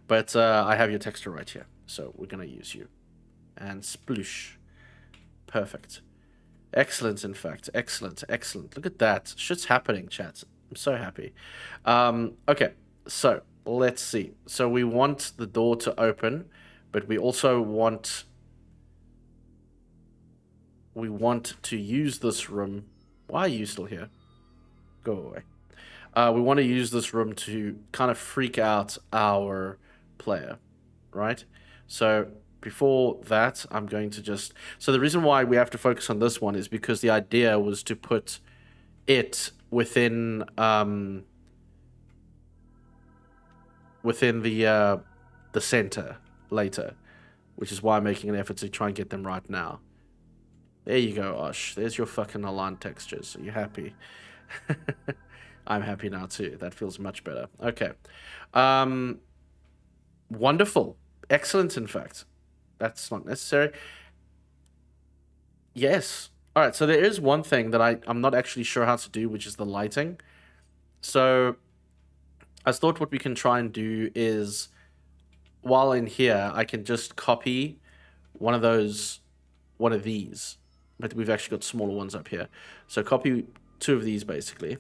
But I have your texture right here, so we're going to use you. And sploosh. Perfect. Excellent, in fact. Excellent, excellent. Look at that. Shit's happening, chat. I'm so happy. Okay, so let's see. So we want the door to open, but we also want... We want to use this room... Why are you still here? Go away. We want to use this room to kind of freak out our player, right? So before that, I'm going to just... So the reason why we have to focus on this one is because the idea was to put it within the center later, which is why I'm making an effort to try and get them right now. There you go, Osh. There's your fucking aligned textures. Are you happy? I'm happy now too. That feels much better. Okay. Wonderful. Excellent, in fact. That's not necessary. Yes. All right, so there is one thing that I'm not actually sure how to do, which is the lighting. So I thought what we can try and do is, while in here, I can just copy one of these. But we've actually got smaller ones up here. So copy 2 of these, basically.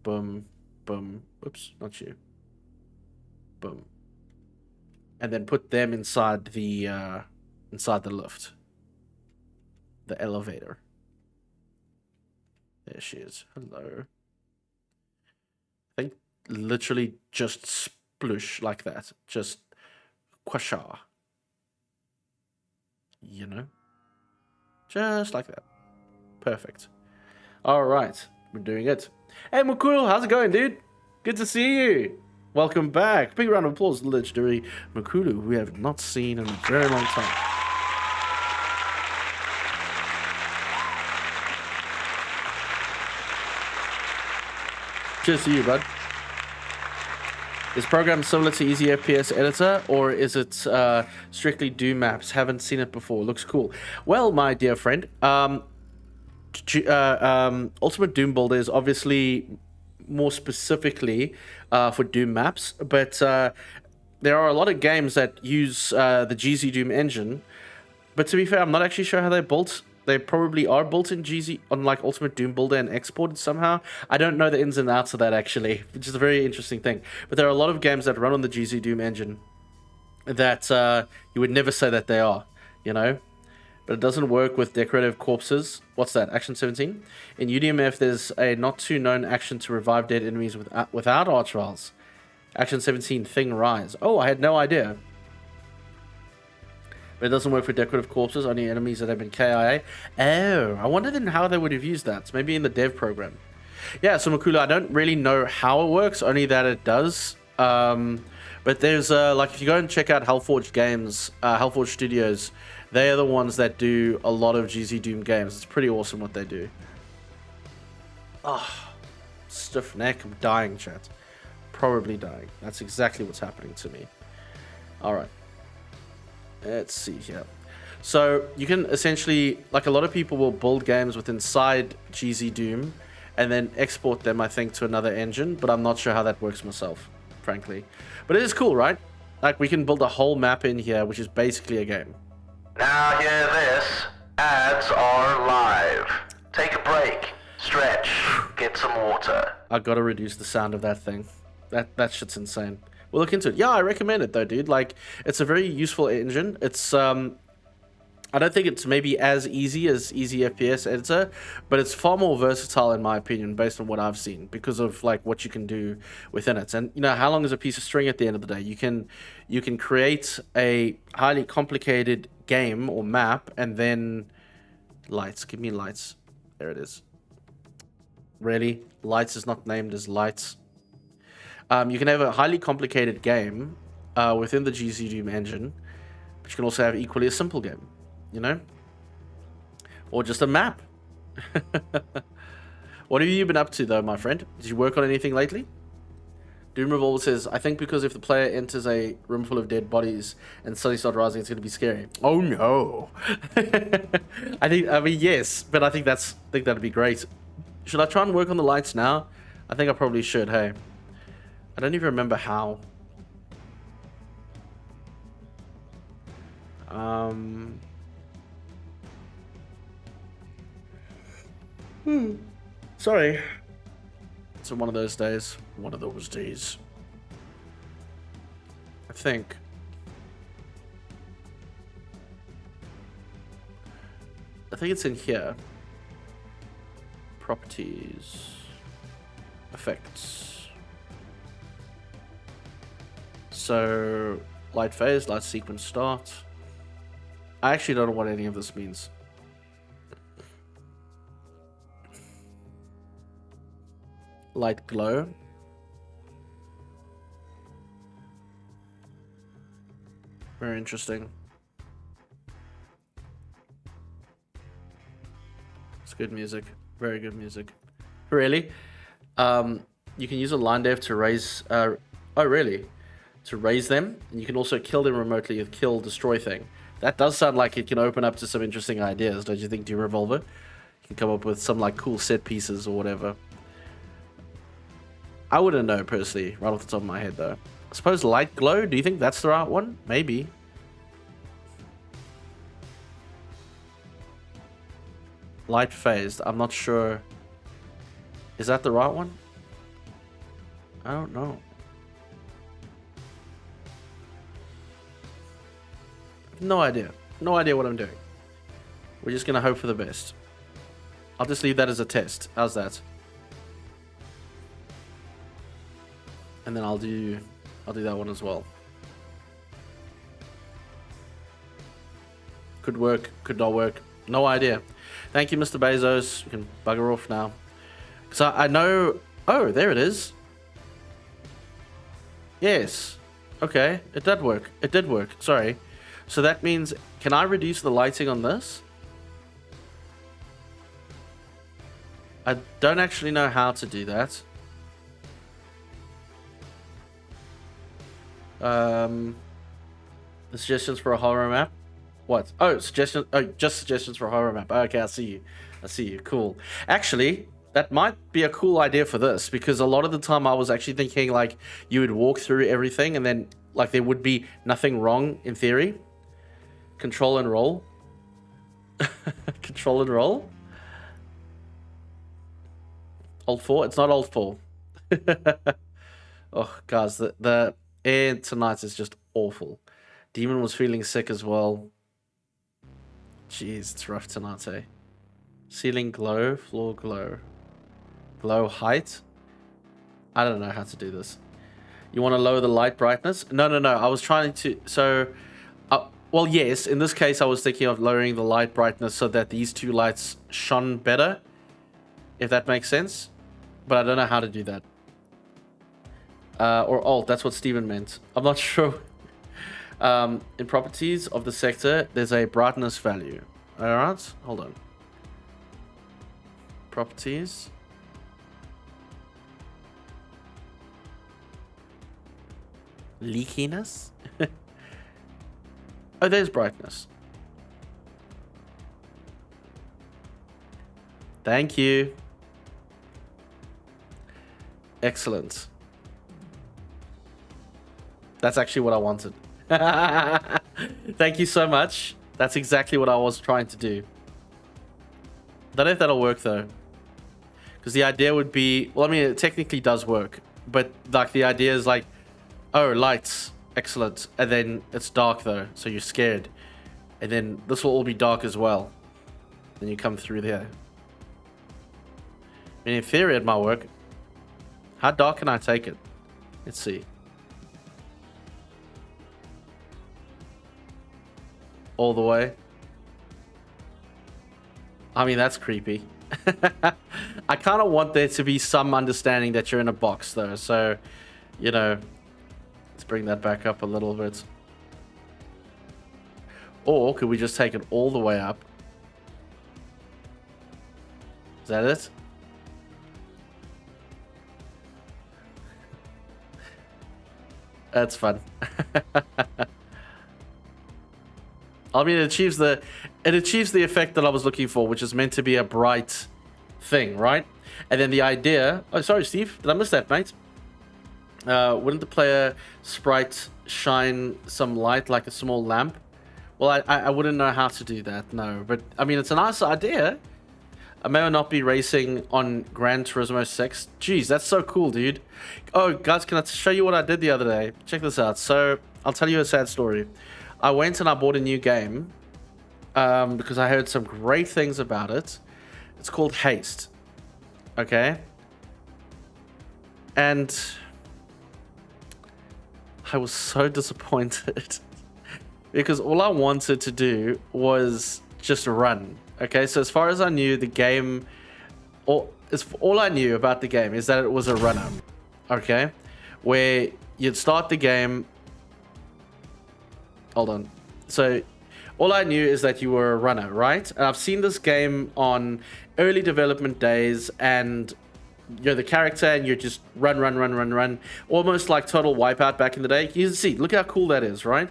Boom, boom. Oops, not you. Boom. And then put them inside the lift. The elevator. There she is. Hello. I think literally just sploosh like that. Just quasha. You know? Just like that. Perfect. Alright. We're doing it. Hey, Mukulu, how's it going, dude? Good to see you. Welcome back. Big round of applause to the legendary Mukulu, who we have not seen in a very long time. Cheers to you, bud. Is program similar to Easy FPS Editor, or is it strictly Doom maps? Haven't seen it before. Looks cool. Well, my dear friend, Ultimate Doom Builder is obviously more specifically for Doom maps, but there are a lot of games that use the GZ Doom engine. But to be fair, I'm not actually sure how they're built. They probably are built in GZ on like Ultimate Doom Builder and exported somehow. I don't know the ins and outs of that actually, which is a very interesting thing. But there are a lot of games that run on the GZ Doom engine that you would never say that they are, you know? But it doesn't work with decorative corpses. What's that? Action 17? In UDMF, there's a not too known action to revive dead enemies without arch trials. Action 17, Thing Rise. Oh, I had no idea. But it doesn't work for decorative corpses, only enemies that have been KIA. Oh, I wondered in how they would have used that. Maybe in the dev program. Yeah, so Makula, I don't really know how it works, only that it does. But there's, like, if you go and check out Hellforge Games, Hellforge Studios, they are the ones that do a lot of GZ Doom games. It's pretty awesome what they do. Ah, stiff neck. I'm dying, chat. Probably dying. That's exactly what's happening to me. Alright. Let's see here. So you can essentially, like a lot of people will build games with inside GZ Doom and then export them, I think, to another engine, but I'm not sure how that works myself, frankly. But it is cool, right? Like we can build a whole map in here, which is basically a game. Now hear this. Ads are live. Take a break. Stretch. Get some water. I gotta reduce the sound of that thing. That shit's insane. We'll look into it. Yeah, I recommend it though, dude. Like, it's a very useful engine. It's I don't think it's maybe as easy as Easy FPS Editor, but it's far more versatile in my opinion, based on what I've seen, because of like what you can do within it. And you know, how long is a piece of string at the end of the day? You can create a highly complicated game or map, and then lights. Give me lights. There it is. Really? Lights is not named as lights. You can have a highly complicated game within the GZ Doom engine, but you can also have equally a simple game, you know? Or just a map. What have you been up to, though, my friend? Did you work on anything lately? Doom Revolver says, I think because if the player enters a room full of dead bodies and suddenly start rising, it's going to be scary. Oh, no. I mean, yes, but I think that'd be great. Should I try and work on the lights now? I think I probably should, hey. I don't even remember how. Sorry. It's one of those days. One of those days. I think. I think it's in here. Properties. Effects. So, light phase, light sequence start. I actually don't know what any of this means. Light glow. Very interesting. It's good music. Very good music. Really? You can use a line dev to raise... oh, really? To raise them. And you can also kill them remotely with kill destroy thing. That does sound like it can open up to some interesting ideas, don't you think, Doom Revolver? You can come up with some like cool set pieces or whatever. I wouldn't know personally, right off the top of my head though. I suppose light glow, do you think that's the right one? Maybe. Light phased, I'm not sure. Is that the right one? I don't know. No idea. No idea what I'm doing. We're just gonna hope for the best. I'll just leave that as a test. How's that? And then I'll do that one as well. Could work, could not work. No idea. Thank you, Mr. Bezos. You can bugger off now. Because I know... Oh, there it is. Yes. Okay, it did work. It did work. Sorry. So that means... Can I reduce the lighting on this? I don't actually know how to do that. The suggestions for a horror map. What? Oh, suggestions. Oh, just suggestions for a horror map. Okay, I see you. I see you. Cool. Actually, that might be a cool idea for this, because a lot of the time I was actually thinking like you would walk through everything and then like there would be nothing wrong in theory. Control and roll. Control and roll. Alt 4. It's not Alt 4. Oh, guys, the air tonight is just awful. Demon was feeling sick as well. Jeez, it's rough tonight, eh? Ceiling glow, floor glow. Glow height? I don't know how to do this. You want to lower the light brightness? No. I was trying to... So, well, yes. In this case, I was thinking of lowering the light brightness so that these two lights shone better. If that makes sense. But I don't know how to do that. Or alt, that's what Steven meant. I'm not sure. In properties of the sector, there's a brightness value. Alright, hold on. Properties. Leakiness? Oh, there's brightness. Thank you. Excellent. That's actually what I wanted. Thank you so much. That's exactly what I was trying to do. Don't know if that'll work though. Because the idea would be... Well, I mean, it technically does work. But like the idea is like... Oh, lights. Excellent. And then it's dark though. So you're scared. And then this will all be dark as well. Then you come through there. I mean, in theory it might work. How dark can I take it? Let's see. All the way. I mean, that's creepy. I kind of want there to be some understanding that you're in a box though. So, you know, let's bring that back up a little bit. Or could we just take it all the way up? Is that it? That's fun. I mean, it achieves the effect that I was looking for, which is meant to be a bright thing, right? And then the idea... Oh, sorry, Steve. Did I miss that, mate? Wouldn't the player sprite shine some light like a small lamp? Well, I wouldn't know how to do that, no. But, I mean, it's a nice idea. I may or not be racing on Gran Turismo 6. Jeez, that's so cool, dude. Oh, guys, can I show you what I did the other day? Check this out. So, I'll tell you a sad story. I went and I bought a new game because I heard some great things about it. It's called Haste. Okay? And I was so disappointed because all I wanted to do was just run. Okay, so as far as I knew, the game, all I knew about the game is that it was a runner. Okay, where you'd start the game. Hold on. So all I knew is that you were a runner, right? And I've seen this game on early development days, and you're the character and you just run, almost like Total Wipeout back in the day. You can see, look how cool that is, right?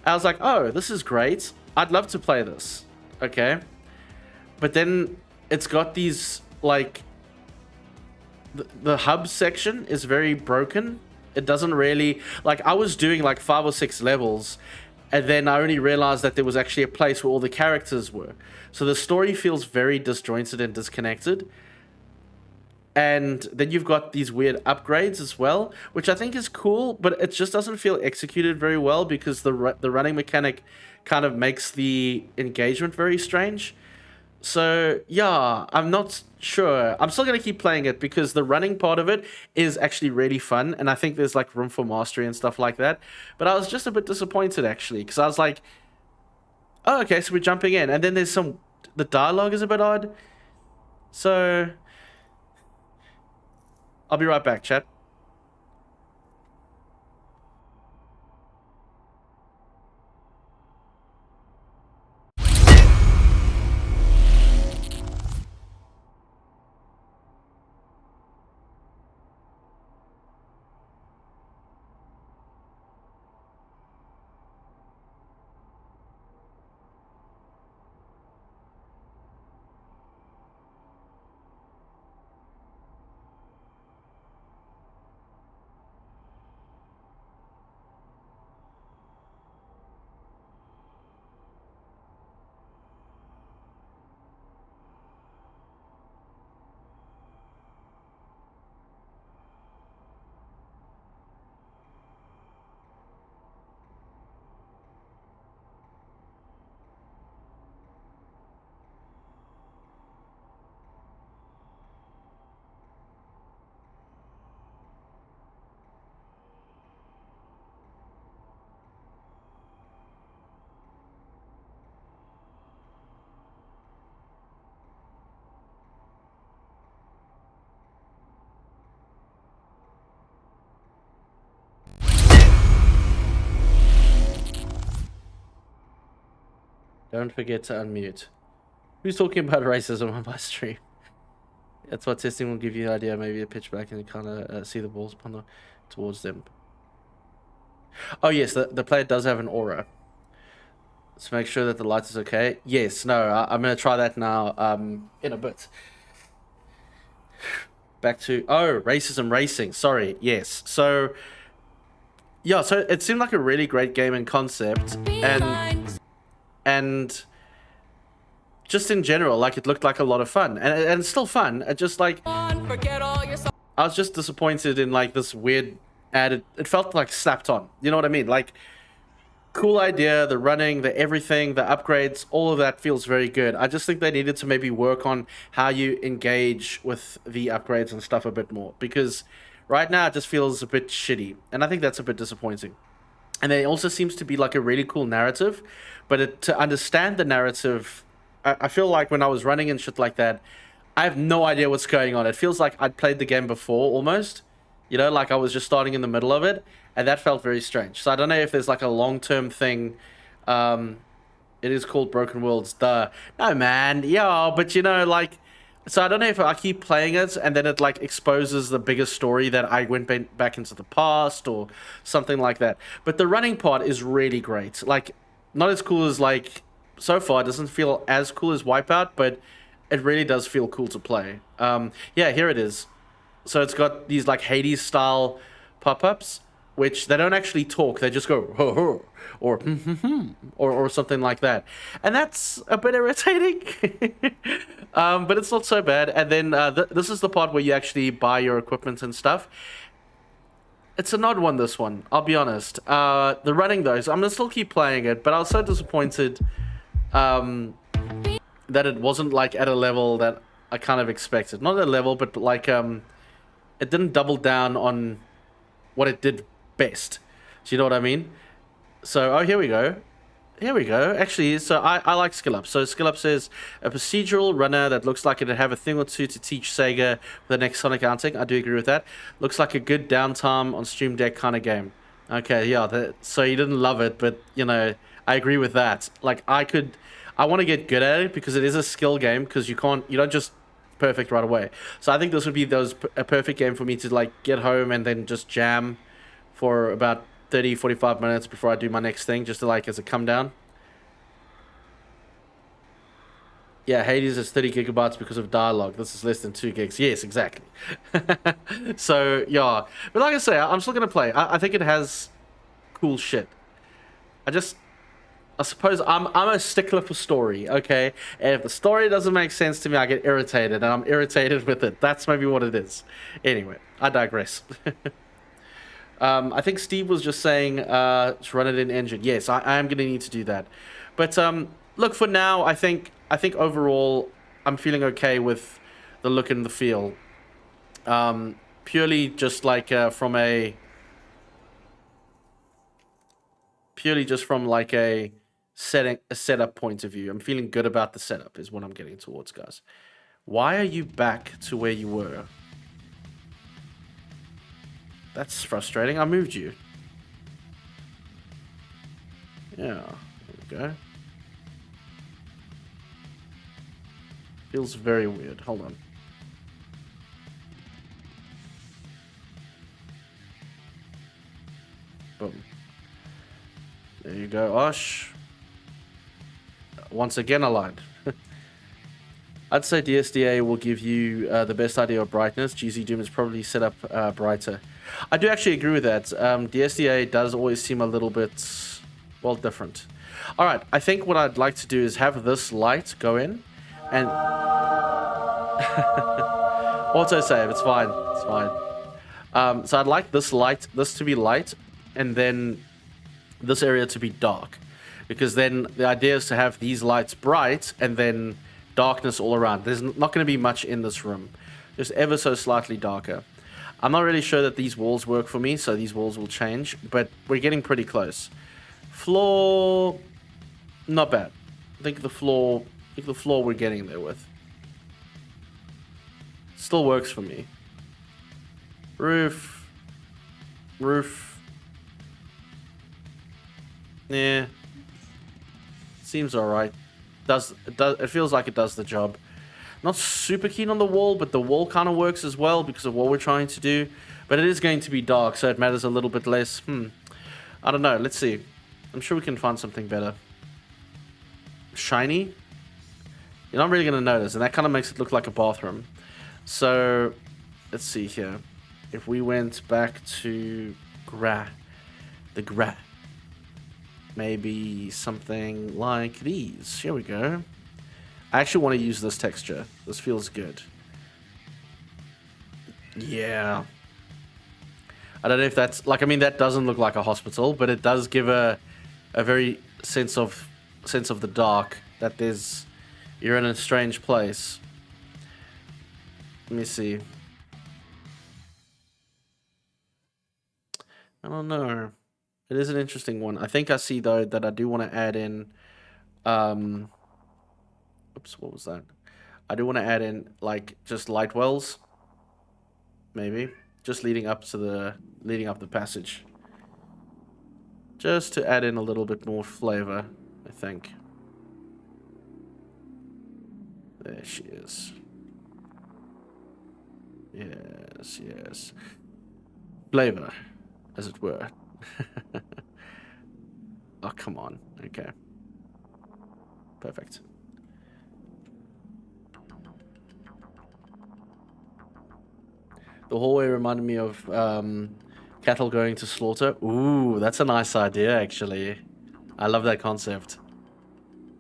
I was like, oh, this is great. I'd love to play this. Okay. But then it's got these, like, the hub section is very broken. It doesn't really, like, I was doing like 5 or 6 levels, and then I only realized that there was actually a place where all the characters were. So the story feels very disjointed and disconnected. And then you've got these weird upgrades as well, which I think is cool, but it just doesn't feel executed very well because the running mechanic kind of makes the engagement very strange. So, yeah, I'm not sure. I'm still going to keep playing it because the running part of it is actually really fun. And I think there's, like, room for mastery and stuff like that. But I was just a bit disappointed, actually, because I was like, oh, okay, so we're jumping in. And then there's the dialogue is a bit odd. So, I'll be right back, chat. Don't forget to unmute. Who's talking about racism on my stream? That's what testing will give you the idea. Maybe a pitch back and kind of see the balls upon towards them. Oh, yes, the player does have an aura. So make sure that the light is okay. Yes, no, I'm going to try that now in a bit. Back to... Oh, racism racing. Sorry, yes. So, yeah, so it seemed like a really great game in concept. And just in general, like, it looked like a lot of fun. And it's still fun. It just, like... I was just disappointed in, like, this weird added... It felt like slapped on. You know what I mean? Like, cool idea, the running, the everything, the upgrades, all of that feels very good. I just think they needed to maybe work on how you engage with the upgrades and stuff a bit more. Because right now, it just feels a bit shitty. And I think that's a bit disappointing. And there also seems to be, like, a really cool narrative. But to understand the narrative... I feel like when I was running and shit like that, I have no idea what's going on. It feels like I'd played the game before, almost. You know, like I was just starting in the middle of it. And that felt very strange. So I don't know if there's like a long-term thing. It is called Broken Worlds. Duh. No, man. Yeah, but you know, like... So I don't know if I keep playing it and then it like exposes the bigger story that I went back into the past or something like that. But the running part is really great. Like, not as cool as like... So far, it doesn't feel as cool as Wipeout, but it really does feel cool to play. Yeah, here it is. So it's got these like Hades style pop-ups, which they don't actually talk. They just go ho ho or or something like that, and that's a bit irritating. But it's not so bad. And then this is the part where you actually buy your equipment and stuff. It's an odd one, this one. I'll be honest. The running though, so I'm gonna still keep playing it, but I was so disappointed that it wasn't like at a level that I kind of expected. Not at a level, but like it didn't double down on what it did best. Do you know what I mean? So, oh, here we go. Here we go. Actually, so I like Skill Up. So Skill Up says, a procedural runner that looks like it'd have a thing or two to teach Sega for the next Sonic outing. I do agree with that. Looks like a good downtime on Stream Deck kind of game. Okay, yeah. So you didn't love it, but, you know, I agree with that. Like, I want to get good at it because it is a skill game because you don't just perfect right away. So I think this would be a perfect game for me to, like, get home and then just jam for about 30-45 minutes before I do my next thing, just to like as a come down. Yeah, Hades is 30 gigabytes because of dialogue. This is less than 2 gigs. Yes, exactly. So yeah, but like I say, I'm still gonna play. I think it has cool shit. I suppose I'm a stickler for story, okay? And if the story doesn't make sense to me, I get irritated, and I'm irritated with it. That's maybe what it is. Anyway, I digress. I think Steve was just saying to run it in engine. Yes, I am going to need to do that. But look, for now, I think overall I'm feeling okay with the look and the feel. Purely just like from a setup point of view. I'm feeling good about the setup is what I'm getting towards, guys. Why are you back to where you were? That's frustrating. I moved you. Yeah, there we go. Feels very weird. Hold on. Boom. There you go, Osh. Once again aligned. I'd say DSDA will give you the best idea of brightness. GZ Doom is probably set up brighter. I do actually agree with that. DSDA does always seem a little bit, well, different. All right, I think what I'd like to do is have this light go in and autosave. It's fine. It's fine. So I'd like this to be light, and then this area to be dark, because then the idea is to have these lights bright and then darkness all around. There's not going to be much in this room, just ever so slightly darker. I'm not really sure that these walls work for me, so these walls will change, but we're getting pretty close. Floor, not bad. I think the floor we're getting there with. Still works for me. Roof. Yeah. Seems alright. It feels like it does the job. Not super keen on the wall, but the wall kind of works as well because of what we're trying to do. But it is going to be dark, so it matters a little bit less. I don't know. Let's see. I'm sure we can find something better. Shiny? You're not really going to notice, and that kind of makes it look like a bathroom. So, let's see here. If we went back to the gra, maybe something like these. Here we go. I actually want to use this texture. This feels good. Yeah. I don't know if that's like, I mean, that doesn't look like a hospital, but it does give a very sense of the dark, that you're in a strange place. Let me see. I don't know. It is an interesting one. I think I see though that I do want to add in oops, what was that? I do want to add in like just light wells, maybe just leading up the passage, just to add in a little bit more flavor. I think there she is. Yes, flavor, as it were. Oh, come on. Okay, perfect. The hallway reminded me of cattle going to slaughter. Ooh, that's a nice idea, actually. I love that concept.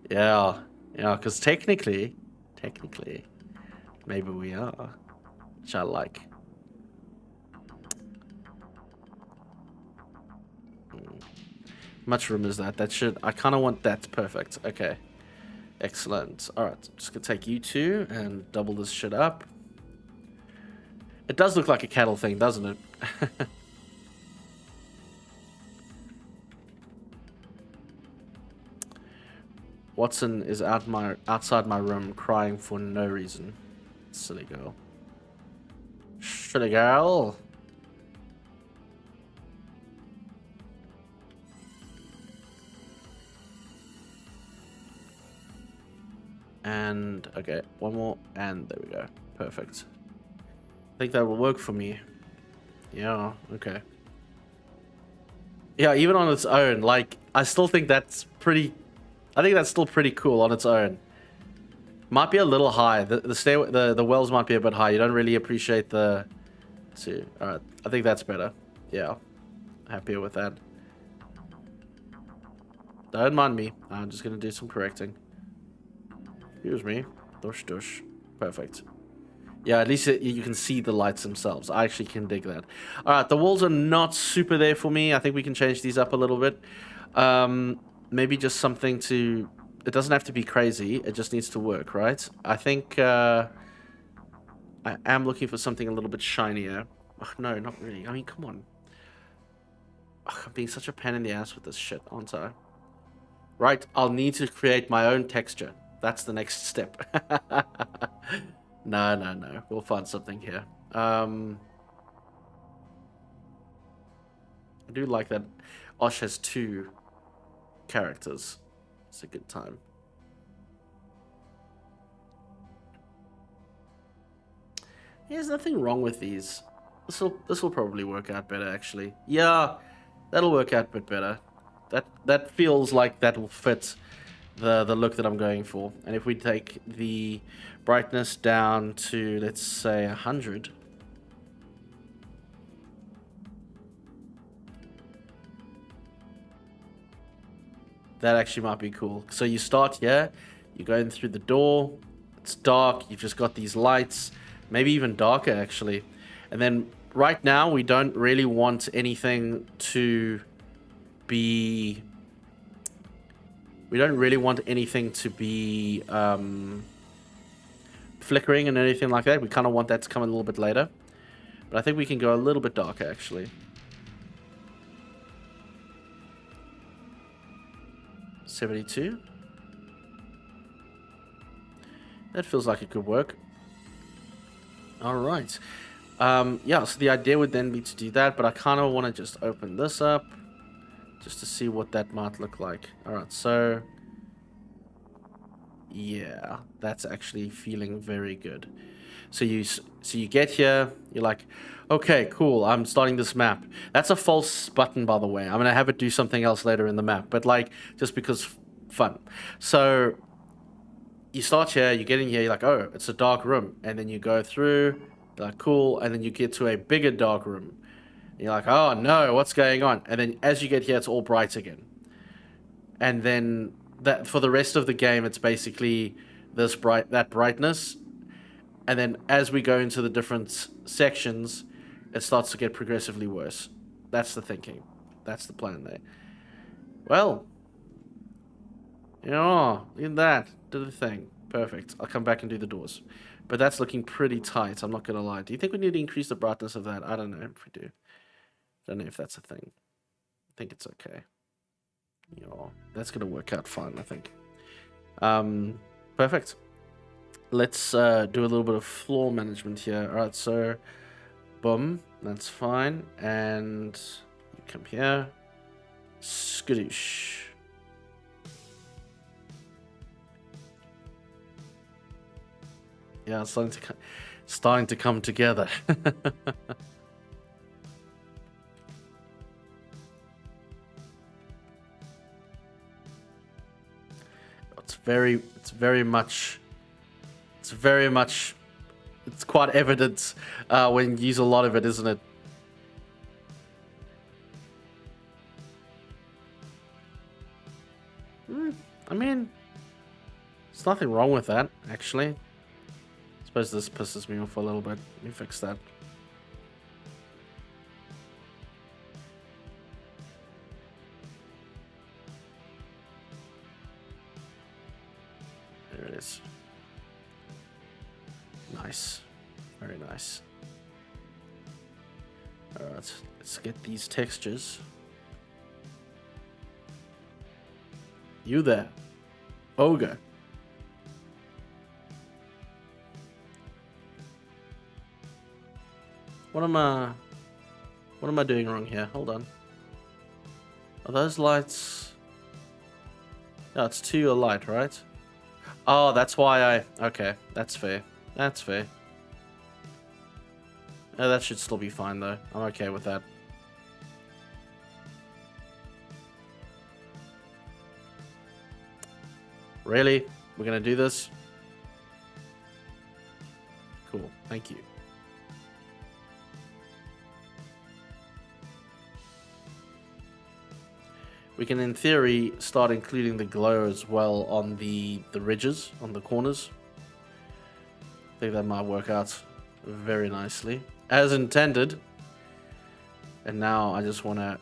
Yeah, yeah, because technically, maybe we are, which I like. Much room is that? That should, I kind of want that. Perfect. Okay. Excellent. All right, just gonna take you two and double this shit up. It does look like a cattle thing, doesn't it? Watson is outside my room crying for no reason. Silly girl. Silly girl. And okay, one more, and there we go. Perfect. I think that will work for me. Yeah, okay. Yeah, even on its own, like, I still think that's pretty... I think that's still pretty cool on its own. Might be a little high. The wells might be a bit high. You don't really appreciate the... Let's see. Alright, I think that's better. Yeah. Happier with that. Don't mind me. I'm just gonna do some correcting. Excuse me. Dush, dush. Perfect. Yeah, at least you can see the lights themselves. I actually can dig that. Alright, the walls are not super there for me. I think we can change these up a little bit. Maybe just something to... It doesn't have to be crazy. It just needs to work, right? I think I am looking for something a little bit shinier. Ugh, no, not really. I mean, come on. Ugh, I'm being such a pain in the ass with this shit, aren't I? Right, I'll need to create my own texture. That's the next step. No. We'll find something here. I do like that Osh has two characters. It's a good time. Yeah, there's nothing wrong with these. This will probably work out better, actually. Yeah, that'll work out a bit better. That feels like that will fit the look that I'm going for. And if we take the brightness down to, let's say, 100. That actually might be cool. So you start here, you go in through the door, it's dark, you've just got these lights, maybe even darker actually. And then right now we don't really want anything to be... We don't really want anything to be flickering and anything like that. We kind of want that to come a little bit later. But I think we can go a little bit darker actually. 72. That feels like it could work. Alright. Yeah, so the idea would then be to do that, but I kind of want to just open this up just to see what that might look like. Alright, so yeah, that's actually feeling very good. So you get here, you're like, okay, cool, I'm starting this map. That's a false button, by the way. I'm gonna have it do something else later in the map, but like, just because fun. So you start here, you get in here, you're like, oh, it's a dark room. And then you go through, you're like, cool, and then you get to a bigger dark room. And you're like, oh no, what's going on? And then as you get here, it's all bright again. And then that for the rest of the game, it's basically this that brightness. And then as we go into the different sections, it starts to get progressively worse. That's the thinking. That's the plan there. Well, you know, look at that. Do the thing. Perfect. I'll come back and do the doors. But that's looking pretty tight, I'm not going to lie. Do you think we need to increase the brightness of that? I don't know if we do. Don't know if that's a thing. I think it's okay. You know, that's going to work out fine, I think. Perfect. Let's do a little bit of floor management here. Alright, so boom, that's fine. And you come here. Skadoosh. Yeah, it's starting to come together. It's very much it's quite evident when you use a lot of it, isn't it? I mean, there's nothing wrong with that, actually. I suppose this pisses me off a little bit. Let me fix that. There it is. Nice. Very nice. Alright, let's get these textures. You there, ogre. What am I doing wrong here? Hold on. Are those lights? No, it's 2 a light, right? Oh, that's why okay, that's fair. That's fair. That should still be fine though. I'm okay with that. Really? We're gonna do this? Cool, thank you. We can, in theory, start including the glow as well on the ridges, on the corners. I think that might work out very nicely. As intended. And now I just want to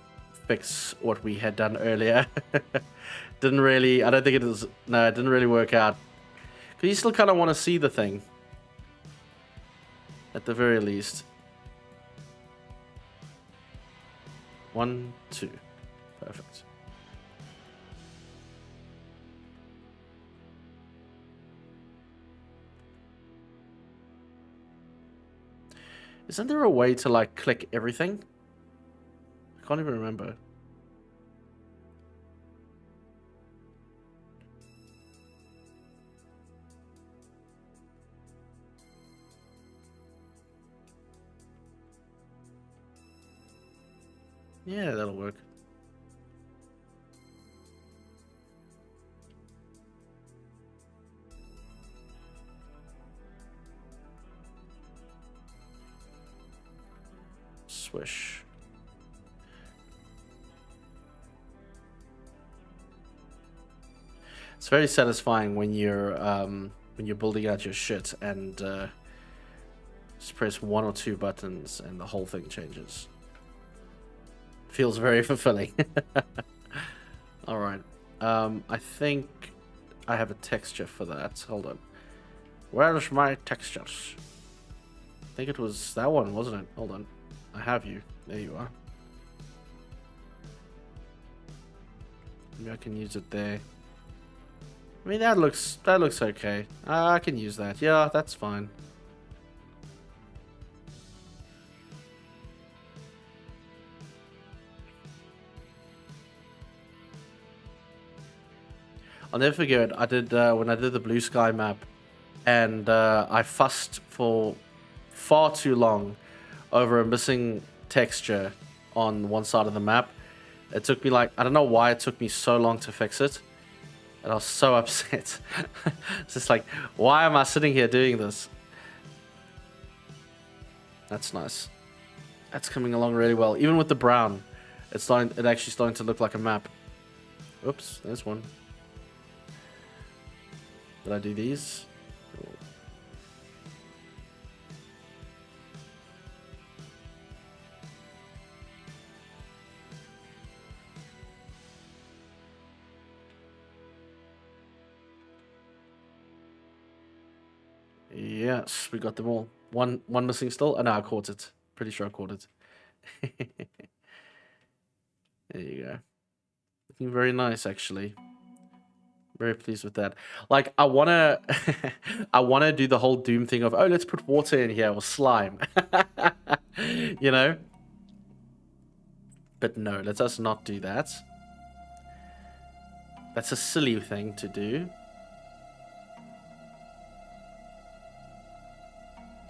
fix what we had done earlier. Didn't really, I don't think it is, no, it didn't really work out. Because you still kind of want to see the thing. At the very least. 1, 2. Perfect. Isn't there a way to, like, click everything? I can't even remember. Yeah, that'll work. Swish. It's very satisfying when you're building out your shit and just press 1 or 2 buttons and the whole thing changes. Feels very fulfilling. All right. I think I have a texture for that. Hold on. Where's my textures? I think it was that one, wasn't it? Hold on. I have you. There you are. Maybe I can use it there. I mean, that looks okay. I can use that. Yeah, that's fine. I'll never forget. I did when I did the blue sky map, and I fussed for far too long over a missing texture on one side of the map. It took me like, I don't know why it took me so long to fix it. And I was so upset. It's just like, why am I sitting here doing this? That's nice. That's coming along really well. Even with the brown, it's actually starting to look like a map. Oops, there's one. Did I do these? Cool. Yes, we got them all. One missing still. Oh no, I caught it. Pretty sure I caught it. There you go. Looking very nice, actually. Very pleased with that. Like, I wanna, I wanna do the whole Doom thing of, oh, let's put water in here or slime, you know. But no, let us not do that. That's a silly thing to do.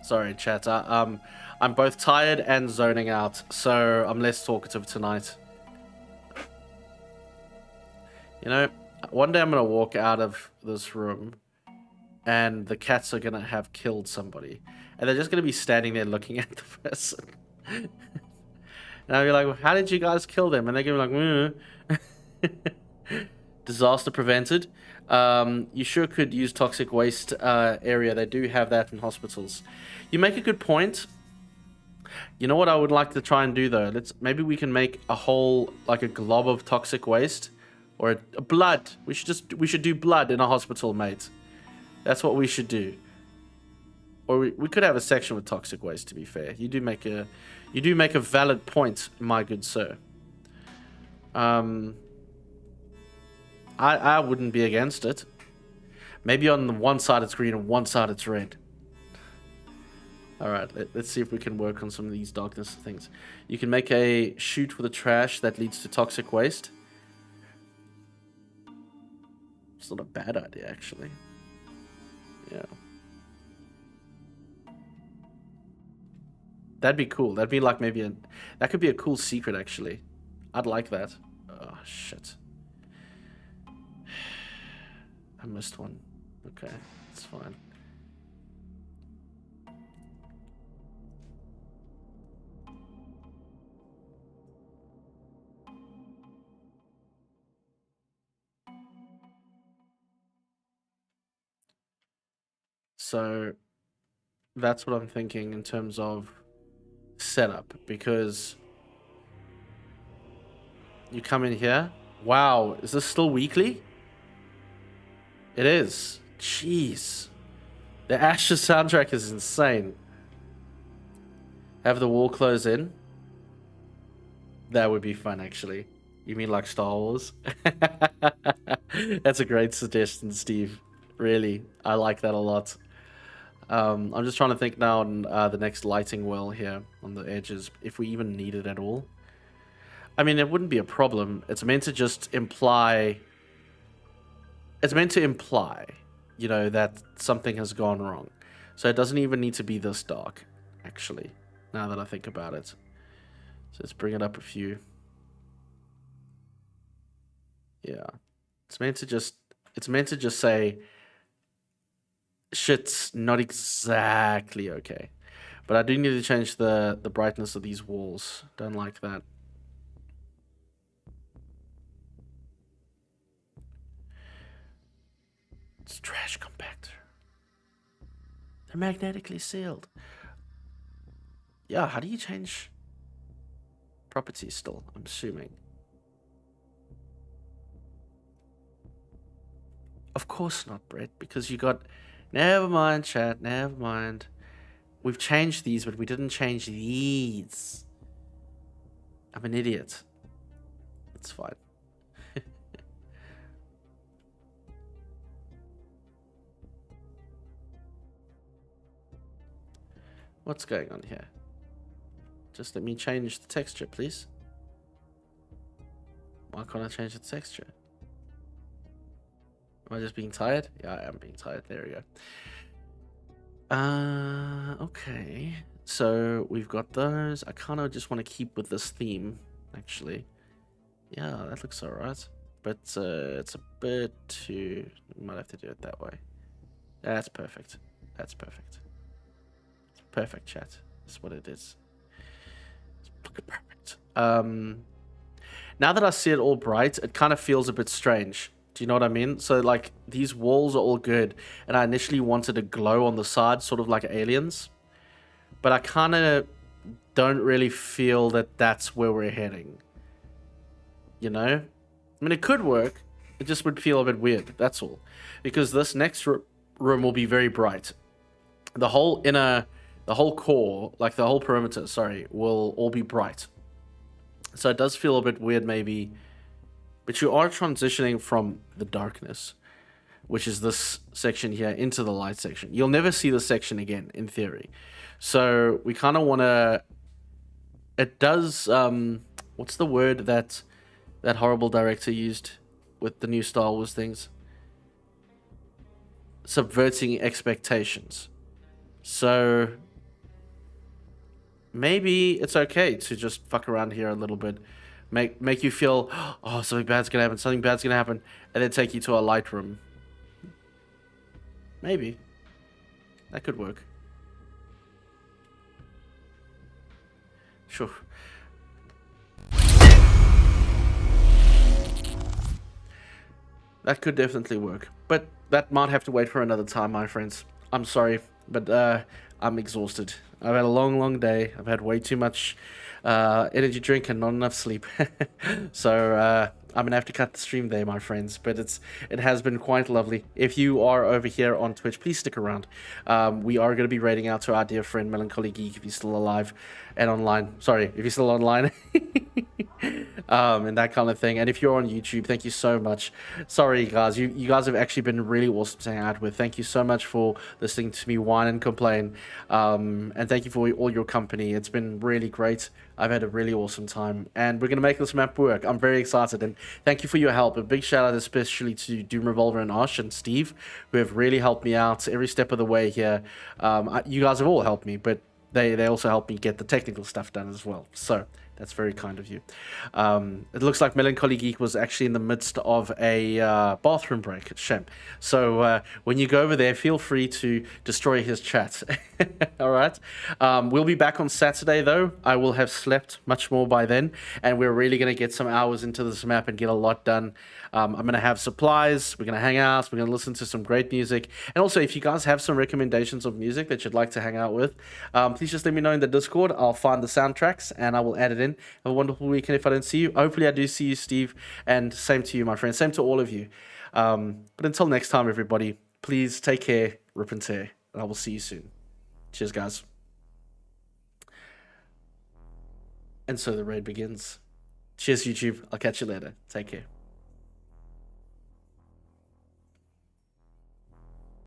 Sorry, chat. I'm both tired and zoning out, so I'm less talkative tonight. You know, one day I'm gonna walk out of this room, and the cats are gonna have killed somebody, and they're just going to be standing there looking at the person. And I'll be like, well, how did you guys kill them? And they're going to be like, disaster prevented. You sure could use toxic waste area. They do have that in hospitals. You make a good point. You know what I would like to try and do though? Maybe we can make a whole, like a glob of toxic waste, or a blood. We should do blood in a hospital, mate. That's what we should do. Or we could have a section with toxic waste. To be fair, you do make a valid point, my good sir. I wouldn't be against it. Maybe on the one side it's green and one side it's red. Alright, let's see if we can work on some of these darkness things. You can make a chute for the trash that leads to toxic waste. It's not a bad idea, actually. Yeah. That'd be cool. That'd be like maybe that could be a cool secret, actually. I'd like that. Oh, shit. I missed one. Okay, it's fine. So that's what I'm thinking in terms of setup, because you come in here. Wow, is this still weekly? It is. Jeez. The Ashes soundtrack is insane. Have the wall close in. That would be fun, actually. You mean like Star Wars? That's a great suggestion, Steve. Really, I like that a lot. I'm just trying to think now on the next lighting well here on the edges, if we even need it at all. I mean, it wouldn't be a problem. It's meant to just imply... It's meant to imply, you know, that something has gone wrong. So it doesn't even need to be this dark, actually, now that I think about it. So let's bring it up a few. Yeah. It's meant to just say... Shit's not exactly okay. But I do need to change the brightness of these walls. Don't like that. It's trash compactor. They're magnetically sealed. Yeah, how do you change properties still? I'm assuming. Of course not, Brett, because you got... Never mind, chat, never mind. We've changed these, but we didn't change these. I'm an idiot. It's fine. What's going on here? Just let me change the texture, please. Why can't I change the texture? Am I just being tired? Yeah, I am being tired. There we go. Okay. So we've got those. I kind of just want to keep with this theme, actually. Yeah, that looks alright. But it's a bit too... We might have to do it that way. That's perfect. That's perfect. It's perfect, chat. That's what it is. It's perfect. Now that I see it all bright, it kind of feels a bit strange. Do you know what I mean? So, like, these walls are all good. And I initially wanted a glow on the side, sort of like aliens. But I kind of don't really feel that that's where we're heading. You know? I mean, it could work. It just would feel a bit weird. That's all. Because this next room will be very bright. The whole core, like the whole perimeter, sorry, will all be bright. So it does feel a bit weird, maybe... But you are transitioning from the darkness, which is this section here, into the light section. You'll never see this section again, in theory. So we kind of want to... It does... what's the word that horrible director used with the new Star Wars things? Subverting expectations. So... Maybe it's okay to just fuck around here a little bit. Make you feel, oh, something bad's gonna happen, something bad's gonna happen, and then take you to a light room. Maybe. That could work. Sure. That could definitely work, but that might have to wait for another time, my friends. I'm sorry, but I'm exhausted. I've had a long, long day. I've had way too much energy drink and not enough sleep. So I'm gonna have to cut the stream there, my friends. But it has been quite lovely. If you are over here on Twitch, please stick around. We are gonna be raiding out to our dear friend Melancholy Geek if he's still alive and online. Sorry, if he's still online. And that kind of thing. And if you're on YouTube, thank you so much. Sorry, guys, you guys have actually been really awesome to hang out with. Thank you so much for listening to me whine and complain. And thank you for all your company. It's been really great. I've had a really awesome time, and we're gonna make this map work. I'm very excited, and thank you for your help. A big shout out especially to Doom Revolver and Osh and Steve, who have really helped me out every step of the way here. You guys have all helped me, but they also helped me get the technical stuff done as well. So that's very kind of you. It looks like Melancholy Geek was actually in the midst of a bathroom break. It's a shame. So when you go over there, feel free to destroy his chat. All right. We'll be back on Saturday, though. I will have slept much more by then, and we're really going to get some hours into this map and get a lot done. I'm going to have supplies. We're going to hang out. We're going to listen to some great music. And also, if you guys have some recommendations of music that you'd like to hang out with, please just let me know in the Discord. I'll find the soundtracks and I will add it in. Have a wonderful weekend if I don't see you. Hopefully I do see you, Steve. And same to you, my friend. Same to all of you. But until next time, everybody, please take care, rip and tear. And I will see you soon. Cheers, guys. And so the raid begins. Cheers, YouTube. I'll catch you later. Take care.